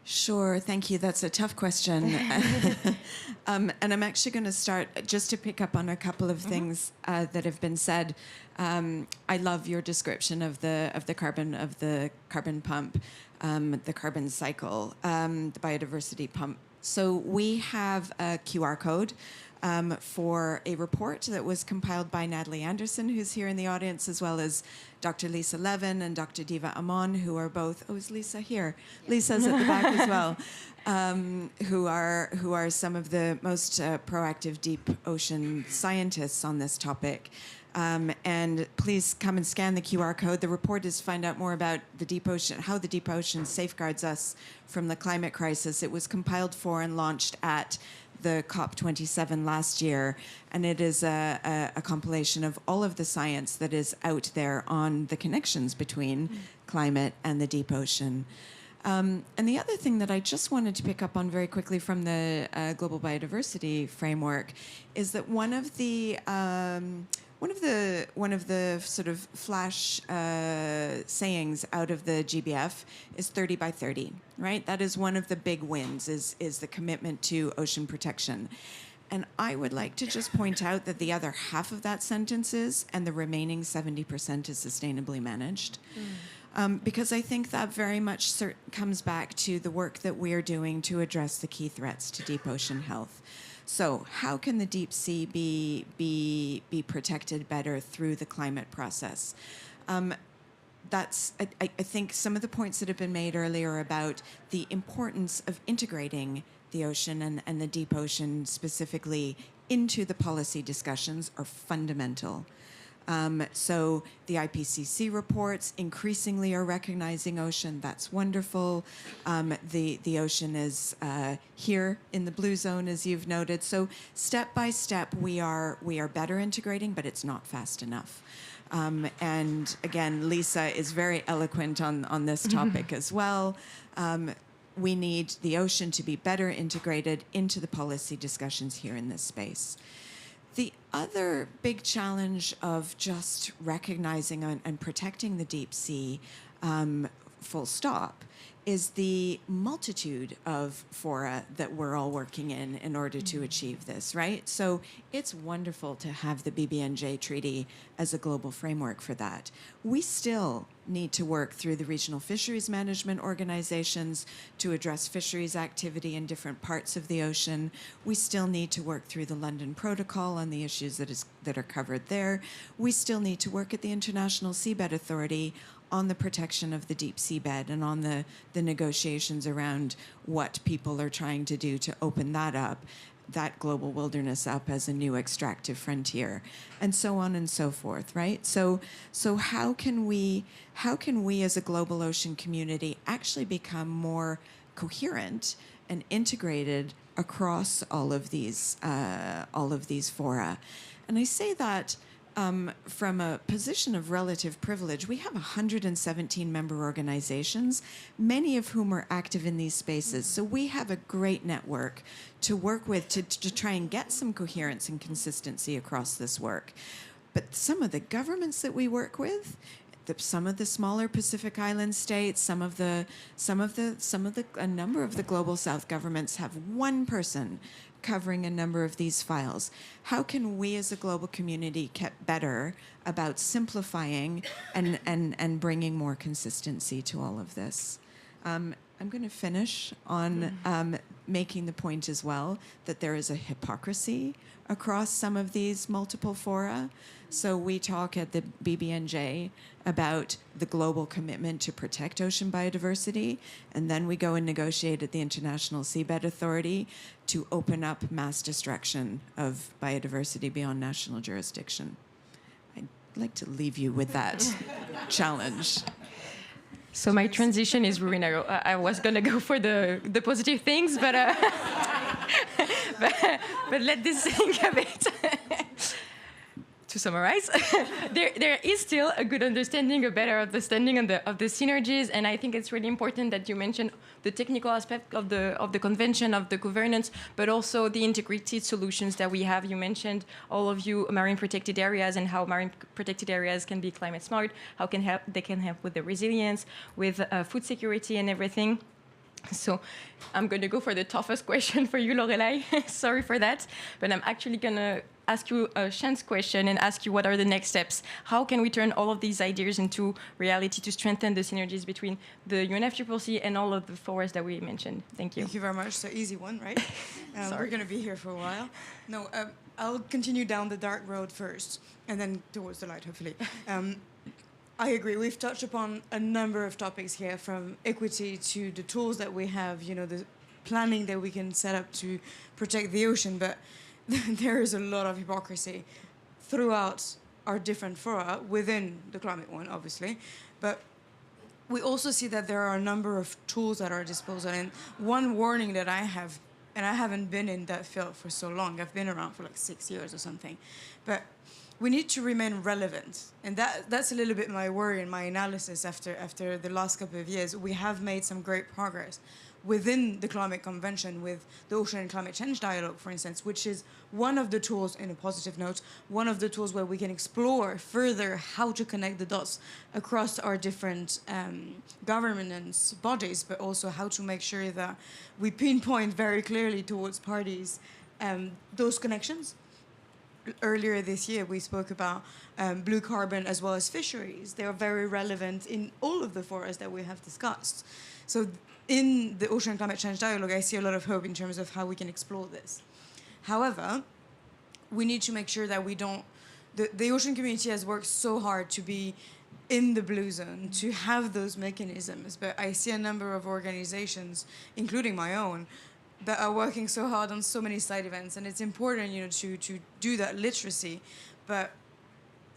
Sure, thank you. That's a tough question. And I'm actually going to start just to pick up on a couple of things that have been said. I love your description of the carbon pump, the carbon cycle, the biodiversity pump. So we have a QR code for a report that was compiled by Natalie Anderson, who's here in the audience, as well as Dr. Lisa Levin and Dr. Diva Amon, who are both, is Lisa here? Lisa's at the back as well, who are some of the most proactive deep ocean scientists on this topic. And please come and scan the QR code. The report is find out more about the deep ocean, how the deep ocean safeguards us from the climate crisis. It was compiled for and launched at the COP27 last year, and it is a compilation of all of the science that is out there on the connections between climate and the deep ocean. And the other thing that I just wanted to pick up on very quickly from the Global Biodiversity Framework is that one of the sort of flash sayings out of the GBF is 30 by 30, right? That is one of the big wins, is the commitment to ocean protection. And I would like to just point out that the other half of that sentence is, and the remaining 70% is sustainably managed. Because I think that very much comes back to the work that we're doing to address the key threats to deep ocean health. So how can the deep sea be protected better through the climate process? I think some of the points that have been made earlier about the importance of integrating the ocean and the deep ocean specifically into the policy discussions are fundamental. So the IPCC reports increasingly are recognizing ocean. That's wonderful. The ocean is here in the blue zone, as you've noted. So step by step, we are better integrating, but it's not fast enough. And again, Lisa is very eloquent on this topic as well. We need the ocean to be better integrated into the policy discussions here in this space. The other big challenge of just recognizing and protecting the deep sea, full stop, is the multitude of fora that we're all working in order to achieve this, right? So it's wonderful to have the BBNJ Treaty as a global framework for that. We still need to work through the regional fisheries management organizations to address fisheries activity in different parts of the ocean. We still need to work through the London Protocol on the issues that are covered there. We still need to work at the International Seabed Authority on the protection of the deep seabed and on the negotiations around what people are trying to do to open that up. that global wilderness up as a new extractive frontier, and so on and so forth, right? So how can we as a global ocean community actually become more coherent and integrated across all of these fora? And I say that from a position of relative privilege. We have 117 member organizations, many of whom are active in these spaces. So we have a great network to work with to try and get some coherence and consistency across this work. But some of the governments that we work with, some of the smaller Pacific Island states, a number of the Global South governments have one person covering a number of these files. How can we as a global community get better about simplifying and bringing more consistency to all of this? I'm going to finish on making the point as well that there is a hypocrisy across some of these multiple fora. So we talk at the BBNJ about the global commitment to protect ocean biodiversity, and then we go and negotiate at the International Seabed Authority to open up mass destruction of biodiversity beyond national jurisdiction. I'd like to leave you with that challenge. So my transition is ruined. I was gonna go for the positive things, but but let this sink a bit. To summarize, there is still a good understanding, a better understanding of the synergies, and I think it's really important that you mention the technical aspect of the convention, of the governance, but also the integrated solutions that we have. You mentioned, all of you, marine protected areas and how marine protected areas can be climate smart, how they can help with the resilience, with food security and everything. So I'm going to go for the toughest question for you, Loreley. Sorry for that, but I'm actually going to ask you a chance question and ask you what are the next steps. How can we turn all of these ideas into reality to strengthen the synergies between the UNFCCC and all of the forests that we mentioned? Thank you. Thank you very much. So easy one, right? We're going to be here for a while. No, I'll continue down the dark road first and then towards the light, hopefully. I agree. We've touched upon a number of topics here, from equity to the tools that we have, the planning that we can set up to protect the ocean. But there is a lot of hypocrisy throughout our different fora, within the climate one, obviously. But we also see that there are a number of tools at our disposal. And one warning that I have, and I haven't been in that field for so long, I've been around for like 6 years or something, but we need to remain relevant. And that's a little bit my worry and my analysis after the last couple of years. We have made some great progress within the Climate Convention with the Ocean and Climate Change Dialogue, for instance, which is one of the tools, in a positive note, one of the tools where we can explore further how to connect the dots across our different governance bodies, but also how to make sure that we pinpoint very clearly towards parties those connections. Earlier this year, we spoke about blue carbon as well as fisheries. They are very relevant in all of the forests that we have discussed. So in the Ocean and Climate Change Dialogue, I see a lot of hope in terms of how we can explore this. However, we need to make sure that we don't... The ocean community has worked so hard to be in the blue zone, to have those mechanisms, but I see a number of organizations, including my own, that are working so hard on so many side events, and it's important, to do that literacy. But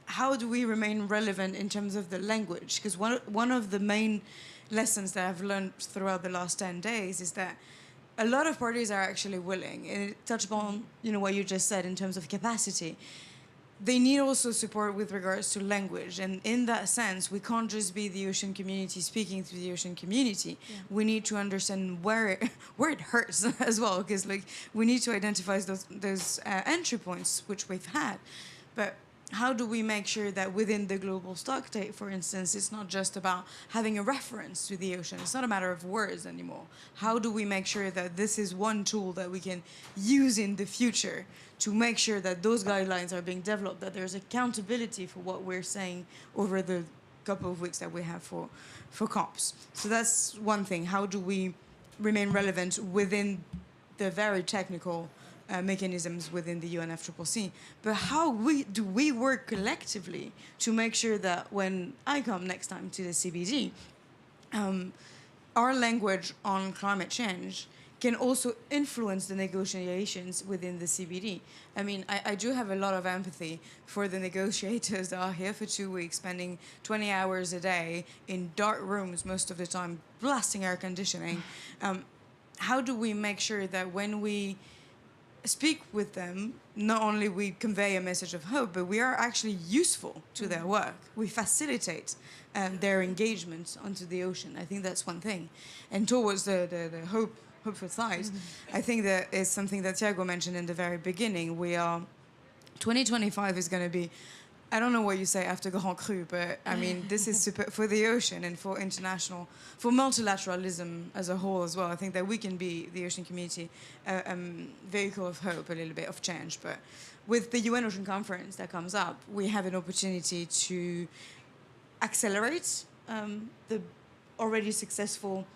how do we remain relevant in terms of the language? Because one of the main lessons that I've learned throughout the last 10 days is that a lot of parties are actually willing, and it touched on, what you just said in terms of capacity. They need also support with regards to language. And in that sense, we can't just be the ocean community speaking to the ocean community. Yeah. We need to understand where it hurts as well, because we need to identify those entry points, which we've had. But how do we make sure that within the global stock take, for instance, it's not just about having a reference to the ocean. It's not a matter of words anymore. How do we make sure that this is one tool that we can use in the future to make sure that those guidelines are being developed, that there's accountability for what we're saying over the couple of weeks that we have for COPs. So that's one thing. How do we remain relevant within the very technical mechanisms within the UNFCCC? But how do we work collectively to make sure that when I come next time to the CBD, our language on climate change can also influence the negotiations within the CBD. I mean, I do have a lot of empathy for the negotiators that are here for 2 weeks, spending 20 hours a day in dark rooms most of the time, blasting air conditioning. How do we make sure that when we speak with them, not only we convey a message of hope, but we are actually useful to their work. We facilitate their engagement onto the ocean. I think that's one thing. And towards the hopeful side, I think that is something that Thiago mentioned in the very beginning. 2025 is going to be, I don't know what you say after Grand Cru, but I mean, this is super for the ocean and for for multilateralism as a whole as well. I think that we can be, the ocean community, a vehicle of hope, a little bit of change. But with the UN Ocean Conference that comes up, we have an opportunity to accelerate the already successful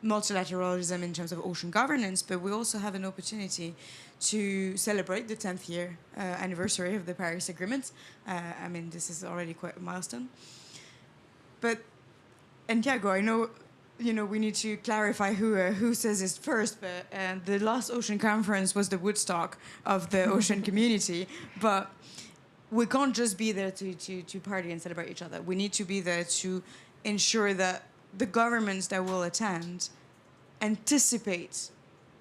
multilateralism in terms of ocean governance, but we also have an opportunity to celebrate the 10th year anniversary of the Paris Agreement. I mean, this is already quite a milestone. But, and Thiago, I know, we need to clarify who says it first, but the last ocean conference was the Woodstock of the ocean community, but we can't just be there to party and celebrate each other. We need to be there to ensure that the governments that will attend anticipate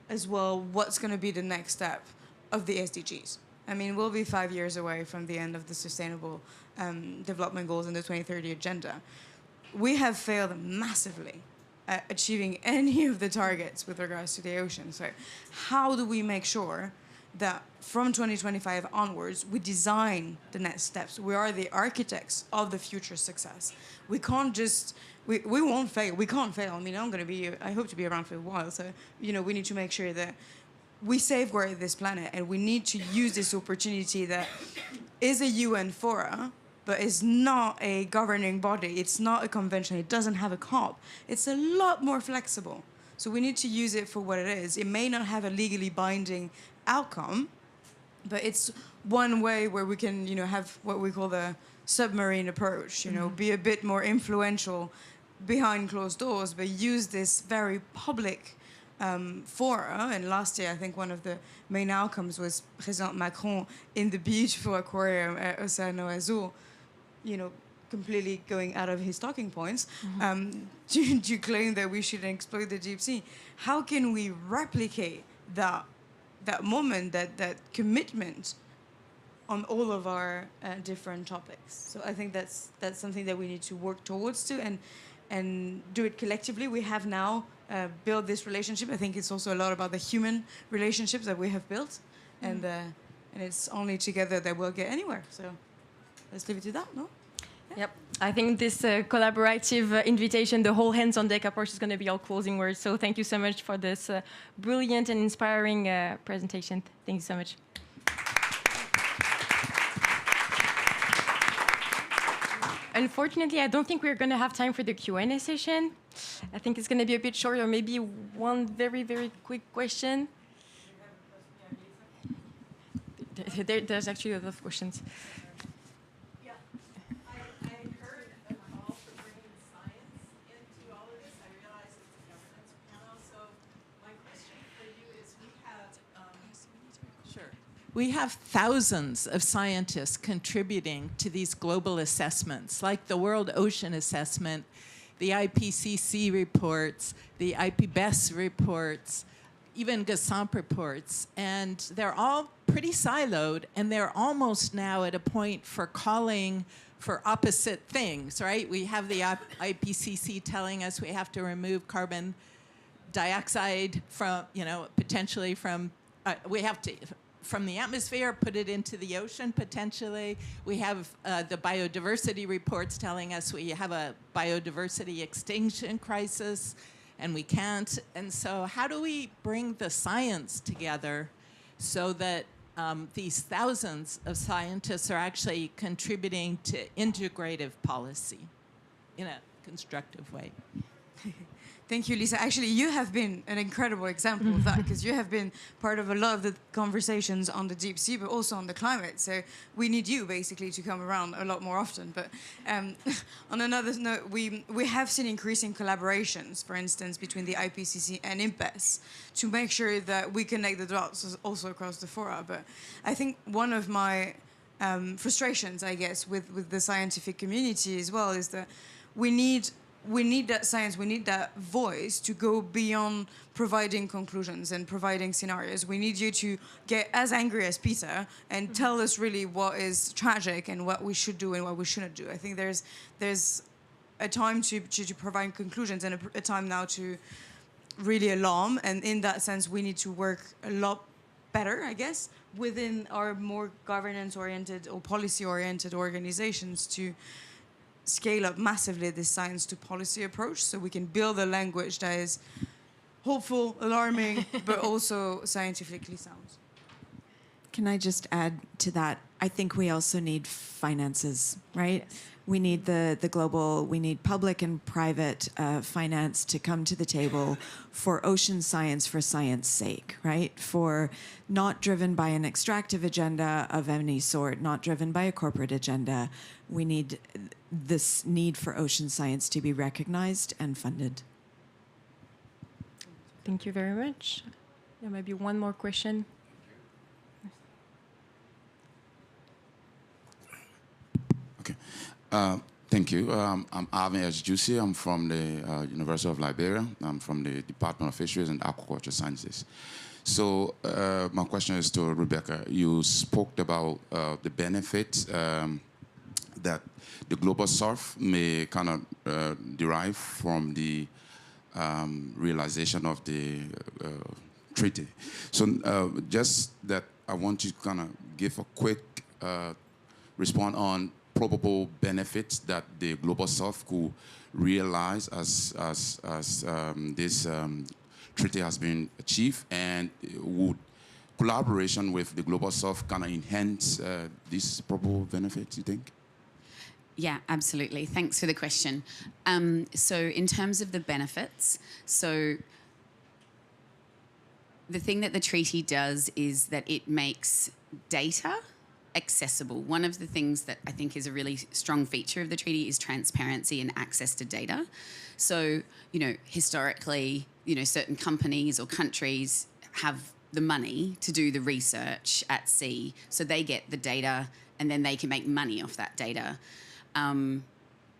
as well what's going to be the next step of the SDGs. I mean, we'll be 5 years away from the end of the Sustainable Development Goals in the 2030 Agenda. We have failed massively at achieving any of the targets with regards to the ocean. So how do we make sure that from 2025 onwards, we design the next steps? We are the architects of the future success. We can't just, we won't fail. We can't fail. I mean, I hope to be around for a while. So, we need to make sure that we safeguard this planet, and we need to use this opportunity that is a UN fora, but it's not a governing body. It's not a convention. It doesn't have a COP. It's a lot more flexible. So we need to use it for what it is. It may not have a legally binding outcome, but it's one way where we can, have what we call the submarine approach, be a bit more influential behind closed doors, but use this very public fora. And last year, I think one of the main outcomes was President Macron in the beautiful aquarium at Océano Azul, completely going out of his talking points, to claim that we should exploit the deep sea. How can we replicate that moment, that commitment on all of our different topics? So I think that's something that we need to work towards and do it collectively. We have now built this relationship. I think it's also a lot about the human relationships that we have built, and it's only together that we'll get anywhere. So let's leave it to that, no? Yeah. Yep. I think this collaborative invitation, the whole hands on deck approach, is going to be our closing words. So thank you so much for this brilliant and inspiring presentation. Thank you so much. Unfortunately, I don't think we're going to have time for the Q&A session. I think it's going to be a bit short, or maybe one very, very quick question. There's actually a lot of questions. We have thousands of scientists contributing to these global assessments, like the World Ocean Assessment, the IPCC reports, the IPBES reports, even GASAMP reports. And they're all pretty siloed, and they're almost now at a point for calling for opposite things, right? We have the IPCC telling us we have to remove carbon dioxide from, potentially from, we have to, from the atmosphere, put it into the ocean, potentially. We have the biodiversity reports telling us we have a biodiversity extinction crisis, and we can't. And so how do we bring the science together so that these thousands of scientists are actually contributing to integrative policy in a constructive way? Thank you, Lisa. Actually, you have been an incredible example of that, because you have been part of a lot of the conversations on the deep sea, but also on the climate. So we need you, basically, to come around a lot more often. But on another note, we have seen increasing collaborations, for instance, between the IPCC and IMPES, to make sure that we connect the dots also across the fora. But I think one of my frustrations, I guess, with the scientific community as well, is that we need that science, we need that voice to go beyond providing conclusions and providing scenarios. We need you to get as angry as Peter and tell us really what is tragic and what we should do and what we shouldn't do. I think there's a time to provide conclusions and a time now to really alarm. And in that sense, we need to work a lot better, I guess, within our more governance-oriented or policy-oriented organizations to scale up massively this science to policy approach, so we can build a language that is hopeful, alarming, but also scientifically sound. Can I just add to that? I think we also need finances, right? Yes. We need the global, we need public and private finance to come to the table for ocean science for science sake, right? For not driven by an extractive agenda of any sort, not driven by a corporate agenda. We need this need for ocean science to be recognized and funded. Thank you very much. Yeah, maybe one more question. Okay. Thank you. I'm Alvin S. Juicy. I'm from the University of Liberia. I'm from the Department of Fisheries and Aquaculture Sciences. So my question is to Rebecca. You spoke about the benefits that the global south may kind of derive from the realization of the treaty. So just that I want you to kind of give a quick response on probable benefits that the global south could realize as this treaty has been achieved, and would collaboration with the global south kind of enhance these probable benefits, you think? Yeah, absolutely. Thanks for the question. So in terms of the benefits, so the thing that the treaty does is that it makes data accessible. One of the things that I think is a really strong feature of the treaty is transparency and access to data. So, historically, certain companies or countries have the money to do the research at sea, so they get the data and then they can make money off that data.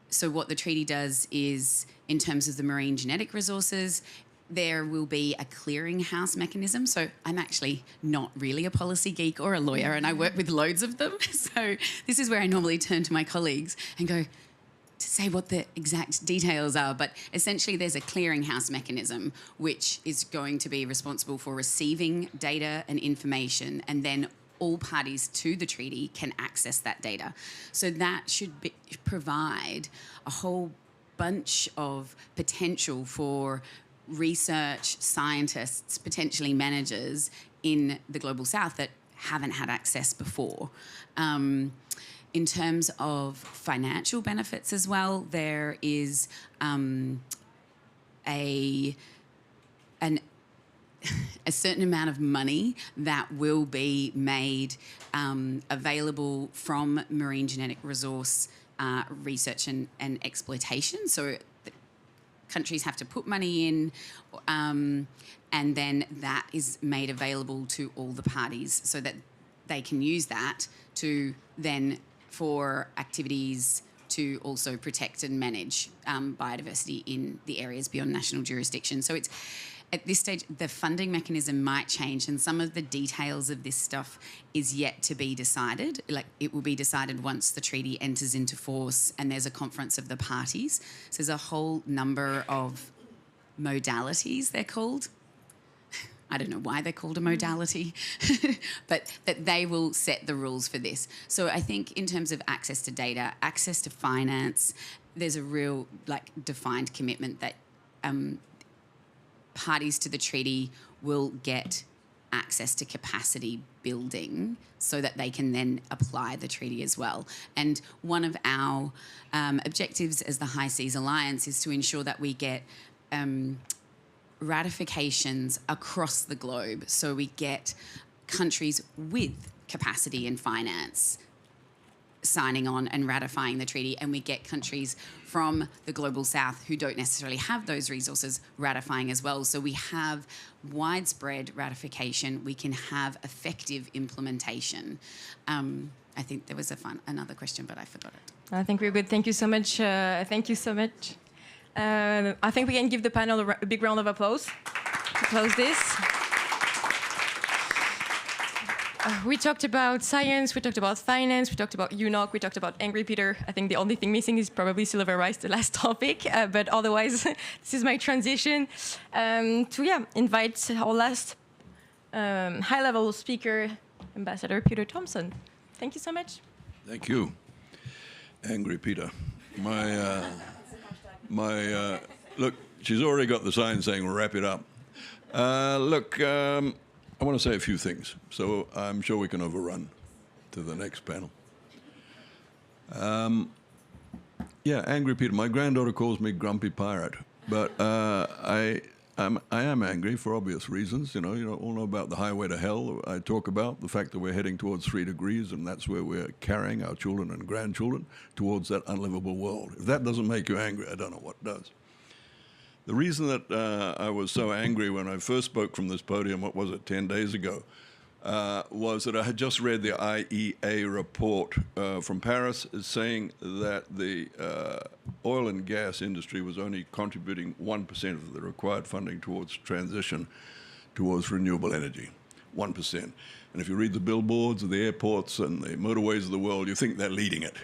So what the treaty does is, in terms of the marine genetic resources, there will be a clearinghouse mechanism. So I'm actually not really a policy geek or a lawyer, and I work with loads of them. So this is where I normally turn to my colleagues and go to say what the exact details are. But essentially there's a clearinghouse mechanism which is going to be responsible for receiving data and information, and then all parties to the treaty can access that data. So that should provide a whole bunch of potential for research scientists, potentially managers in the Global South that haven't had access before. In terms of financial benefits as well, there is a certain amount of money that will be made available from marine genetic resource research and exploitation. So countries have to put money in, and then that is made available to all the parties so that they can use that to then for activities to also protect and manage biodiversity in the areas beyond national jurisdiction. So it's at this stage, the funding mechanism might change, and some of the details of this stuff is yet to be decided. Like, it will be decided once the treaty enters into force and there's a conference of the parties. So there's a whole number of modalities, they're called. I don't know why they're called a modality, but that they will set the rules for this. So I think in terms of access to data, access to finance, there's a real defined commitment that parties to the treaty will get access to capacity building so that they can then apply the treaty as well. And one of our objectives as the High Seas Alliance is to ensure that we get ratifications across the globe. So we get countries with capacity and finance signing on and ratifying the treaty, and we get countries from the global south who don't necessarily have those resources ratifying as well. So we have widespread ratification. We can have effective implementation. I think there was another question, but I forgot it. I think we're good. Thank you so much. Thank you so much. I think we can give the panel a big round of applause to close this. We talked about science, we talked about finance, we talked about UNOC, we talked about Angry Peter. I think the only thing missing is probably silver rice, the last topic. But otherwise, this is my transition to invite our last high-level speaker, Ambassador Peter Thomson. Thank you so much. Thank you, Angry Peter. Look, she's already got the sign saying wrap it up. I want to say a few things, so I'm sure we can overrun to the next panel. Angry Peter. My granddaughter calls me Grumpy Pirate, but I am angry for obvious reasons. You all know about the highway to hell. I talk about the fact that we're heading towards 3 degrees, and that's where we're carrying our children and grandchildren towards that unlivable world. If that doesn't make you angry, I don't know what does. The reason that I was so angry when I first spoke from this podium, 10 days ago, was that I had just read the IEA report from Paris saying that the oil and gas industry was only contributing 1% of the required funding towards transition towards renewable energy, 1%. And if you read the billboards of the airports and the motorways of the world, you think they're leading it.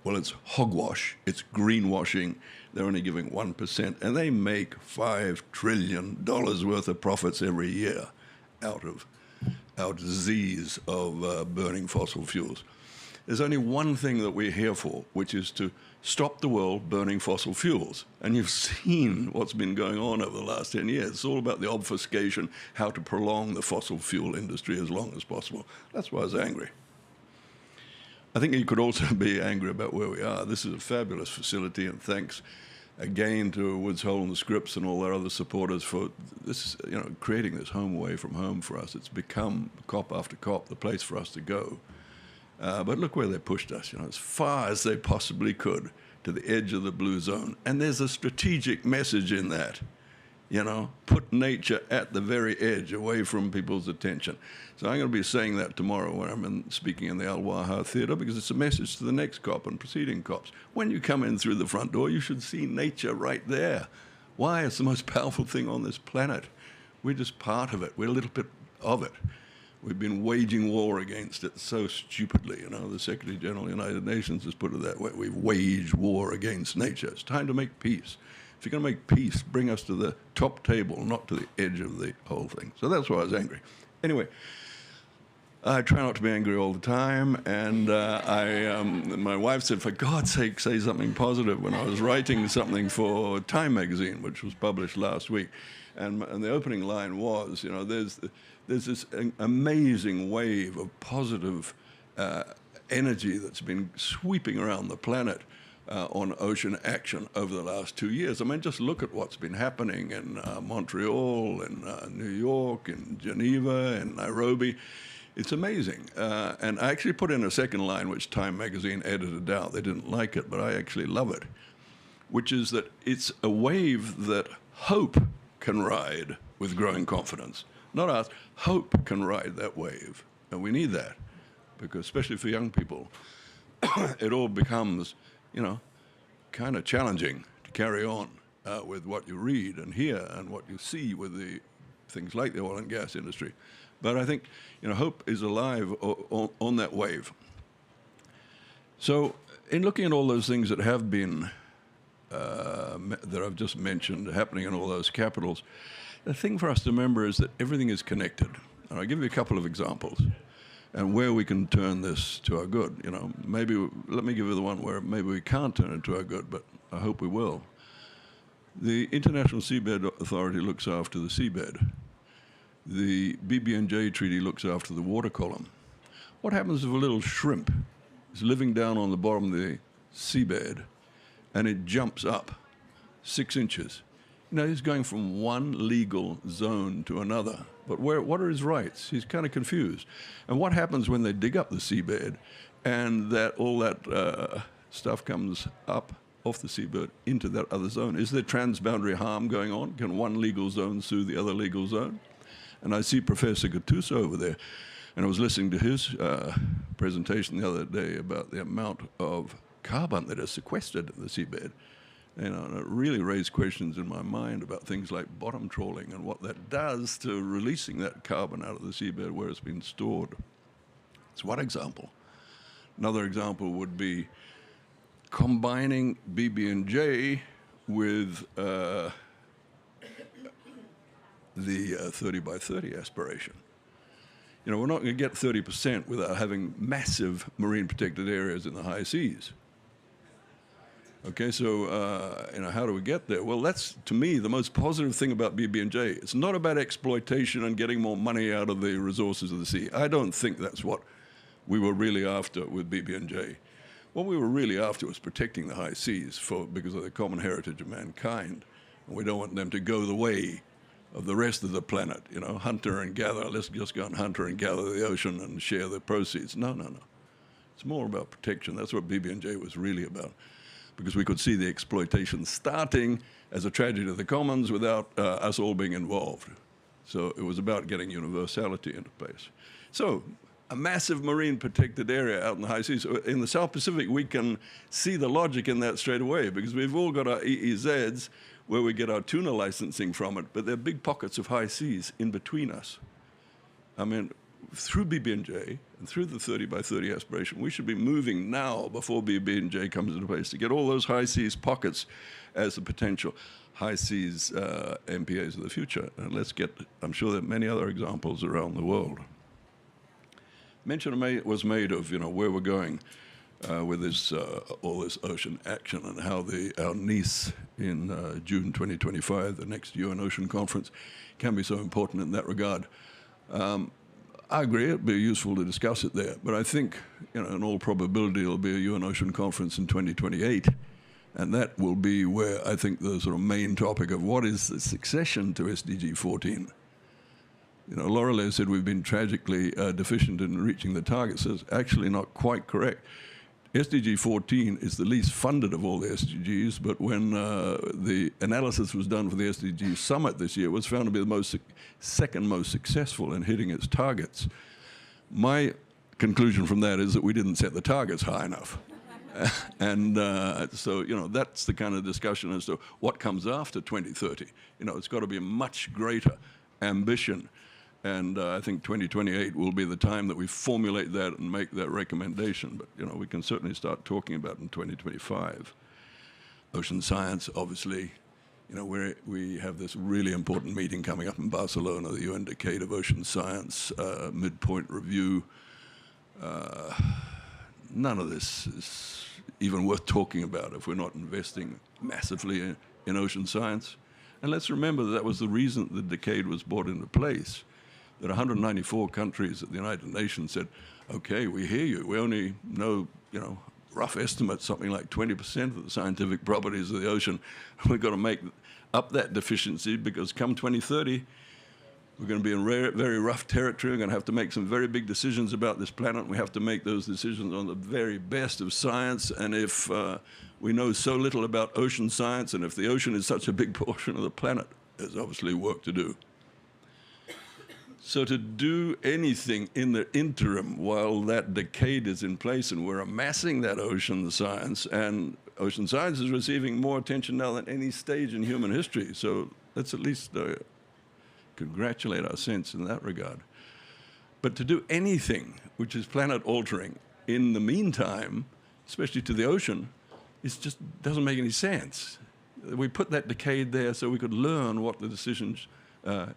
Well, it's hogwash, it's greenwashing. They're only giving 1%, and they make $5 trillion worth of profits every year out of our disease of burning fossil fuels. There's only one thing that we're here for, which is to stop the world burning fossil fuels. And you've seen what's been going on over the last 10 years. It's all about the obfuscation, how to prolong the fossil fuel industry as long as possible. That's why I was angry. I think you could also be angry about where we are. This is a fabulous facility, and thanks again to Woods Hole and the Scripps and all their other supporters for this, creating this home away from home for us. It's become COP after COP, the place for us to go. But look where they pushed us, as far as they possibly could to the edge of the blue zone. And there's a strategic message in that. Put nature at the very edge, away from people's attention. So I'm going to be saying that tomorrow when I'm speaking in the Al Waha Theatre, because it's a message to the next COP and preceding COPs. When you come in through the front door, you should see nature right there. Why? It's the most powerful thing on this planet. We're just part of it. We're a little bit of it. We've been waging war against it so stupidly. The Secretary General of the United Nations has put it that way. We've waged war against nature. It's time to make peace. If you're going to make peace, bring us to the top table, not to the edge of the whole thing. So that's why I was angry. Anyway, I try not to be angry all the time, and my wife said, for God's sake, say something positive, when I was writing something for Time magazine, which was published last week. And the opening line was, there's this amazing wave of positive energy that's been sweeping around the planet on ocean action over the last 2 years. I mean, just look at what's been happening in Montreal, in New York, in Geneva, in Nairobi. It's amazing. And I actually put in a second line, which Time magazine edited out. They didn't like it, but I actually love it, which is that it's a wave that hope can ride with growing confidence. Not us. Hope can ride that wave. And we need that, because especially for young people, it all becomes kind of challenging to carry on with what you read and hear and what you see with the things like the oil and gas industry. But I think, hope is alive on that wave. So in looking at all those things that have been, that I've just mentioned, happening in all those capitals, the thing for us to remember is that everything is connected. And I'll give you a couple of examples. And where we can turn this to our good. Maybe, let me give you the one where maybe we can't turn it to our good, but I hope we will. The International Seabed Authority looks after the seabed. The BBNJ Treaty looks after the water column. What happens if a little shrimp is living down on the bottom of the seabed and it jumps up 6 inches? he's going from one legal zone to another. But what are his rights? He's kind of confused. And what happens when they dig up the seabed and all that stuff comes up off the seabed into that other zone? Is there transboundary harm going on? Can one legal zone sue the other legal zone? And I see Professor Gattuso over there, and I was listening to his presentation the other day about the amount of carbon that is sequestered in the seabed. And it really raised questions in my mind about things like bottom trawling and what that does to releasing that carbon out of the seabed where it's been stored. It's one example. Another example would be combining BBNJ with the 30 by 30 aspiration. We're not going to get 30% without having massive marine protected areas in the high seas. Okay, so how do we get there? Well, that's, to me, the most positive thing about BBNJ. It's not about exploitation and getting more money out of the resources of the sea. I don't think that's what we were really after with BBNJ. What we were really after was protecting the high seas because of the common heritage of mankind. And we don't want them to go the way of the rest of the planet, hunter and gather. Let's just go and hunter and gather the ocean and share the proceeds. No. It's more about protection. That's what BBNJ was really about, because we could see the exploitation starting as a tragedy of the commons without us all being involved. So it was about getting universality into place. So a massive marine protected area out in the high seas. In the South Pacific, we can see the logic in that straight away, because we've all got our EEZs where we get our tuna licensing from it, but there are big pockets of high seas in between us. I mean, through BBNJ and through the 30 by 30 aspiration, we should be moving now before BBNJ comes into place to get all those high seas pockets as the potential high seas MPAs of the future. And let's get, I'm sure there are many other examples around the world. Mention was made of where we're going with this all this ocean action, and how our Nice in June 2025, the next UN Ocean Conference, can be so important in that regard. I agree, it'd be useful to discuss it there, but I think, in all probability, it'll be a UN Ocean Conference in 2028, and that will be where I think the sort of main topic of what is the succession to SDG 14. Loreley said we've been tragically deficient in reaching the targets. That's actually not quite correct. SDG 14 is the least funded of all the SDGs, but when the analysis was done for the SDG Summit this year, it was found to be the second most successful in hitting its targets. My conclusion from that is that we didn't set the targets high enough. And so, that's the kind of discussion as to what comes after 2030. It's got to be a much greater ambition. And I think 2028 will be the time that we formulate that and make that recommendation. But, we can certainly start talking about it in 2025. Ocean science, obviously, we have this really important meeting coming up in Barcelona, the UN Decade of Ocean Science, midpoint review. None of this is even worth talking about if we're not investing massively in ocean science. And let's remember that was the reason the decade was brought into place. That 194 countries at the United Nations said, okay, we hear you. We only know, rough estimates, something like 20% of the scientific properties of the ocean. We've got to make up that deficiency, because come 2030, we're going to be in very rough territory. We're going to have to make some very big decisions about this planet. We have to make those decisions on the very best of science. And if we know so little about ocean science, and if the ocean is such a big portion of the planet, there's obviously work to do. So to do anything in the interim while that decade is in place and we're amassing that ocean science, and ocean science is receiving more attention now than any stage in human history. So let's at least congratulate ourselves in that regard. But to do anything which is planet altering in the meantime, especially to the ocean, it just doesn't make any sense. We put that decade there so we could learn what the decisions are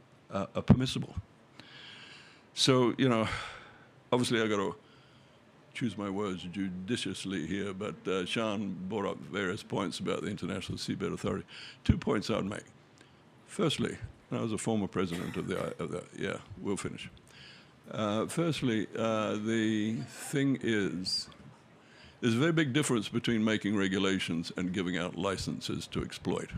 permissible. So, obviously I've got to choose my words judiciously here, but Sian brought up various points about the International Seabed Authority. 2 points I'd make. Firstly, I was a former president of the yeah, we'll finish. Firstly, the thing is, there's a very big difference between making regulations and giving out licenses to exploit.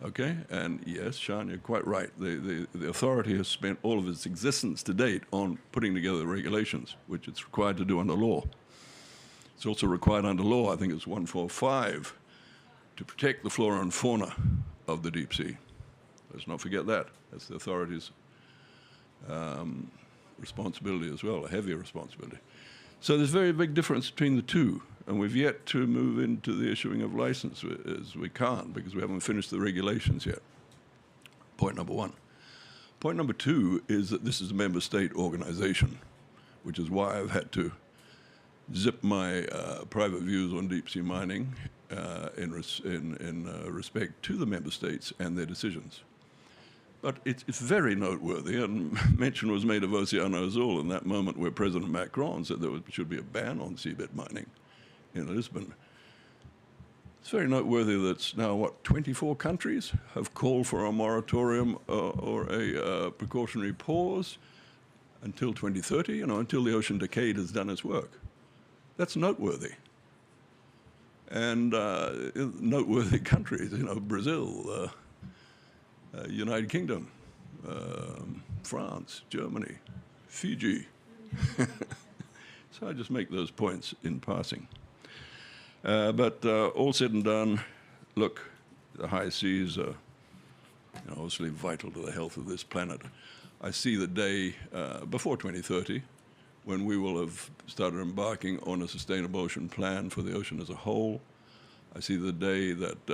Okay, and yes, Sian, you're quite right. The authority has spent all of its existence to date on putting together the regulations, which it's required to do under law. It's also required under law, I think it's 145, to protect the flora and fauna of the deep sea. Let's not forget that. That's the authority's responsibility as well, a heavier responsibility. So there's a very big difference between the two, and we've yet to move into the issuing of license, as we can't because we haven't finished the regulations yet. Point number one. Point number two is that this is a member state organization, which is why I've had to zip my private views on deep sea mining in respect to the member states and their decisions. But it's very noteworthy, and mention was made of Oceano Azul in that moment where President Macron said there should be a ban on seabed mining in Lisbon. It's very noteworthy that now, 24 countries have called for a moratorium or a precautionary pause until 2030, until the ocean decade has done its work. That's noteworthy. And noteworthy countries, Brazil, United Kingdom, France, Germany, Fiji. So I just make those points in passing. But all said and done, look, the high seas are obviously vital to the health of this planet. I see the day before 2030 when we will have started embarking on a sustainable ocean plan for the ocean as a whole. I see the day that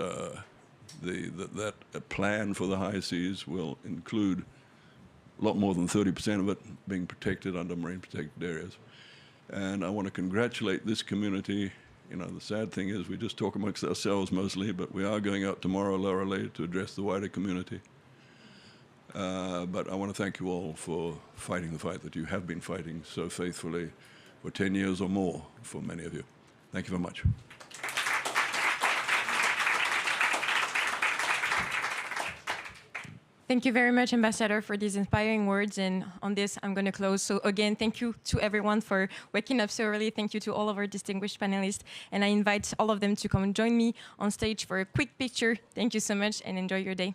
that a plan for the high seas will include a lot more than 30% of it being protected under marine protected areas. And I want to congratulate this community. The sad thing is we just talk amongst ourselves mostly, but we are going out tomorrow, Loreley, to address the wider community. But I want to thank you all for fighting the fight that you have been fighting so faithfully for 10 years or more for many of you. Thank you very much. Thank you very much, Ambassador, for these inspiring words. And on this, I'm going to close. So again, thank you to everyone for waking up so early. Thank you to all of our distinguished panelists. And I invite all of them to come and join me on stage for a quick picture. Thank you so much and enjoy your day.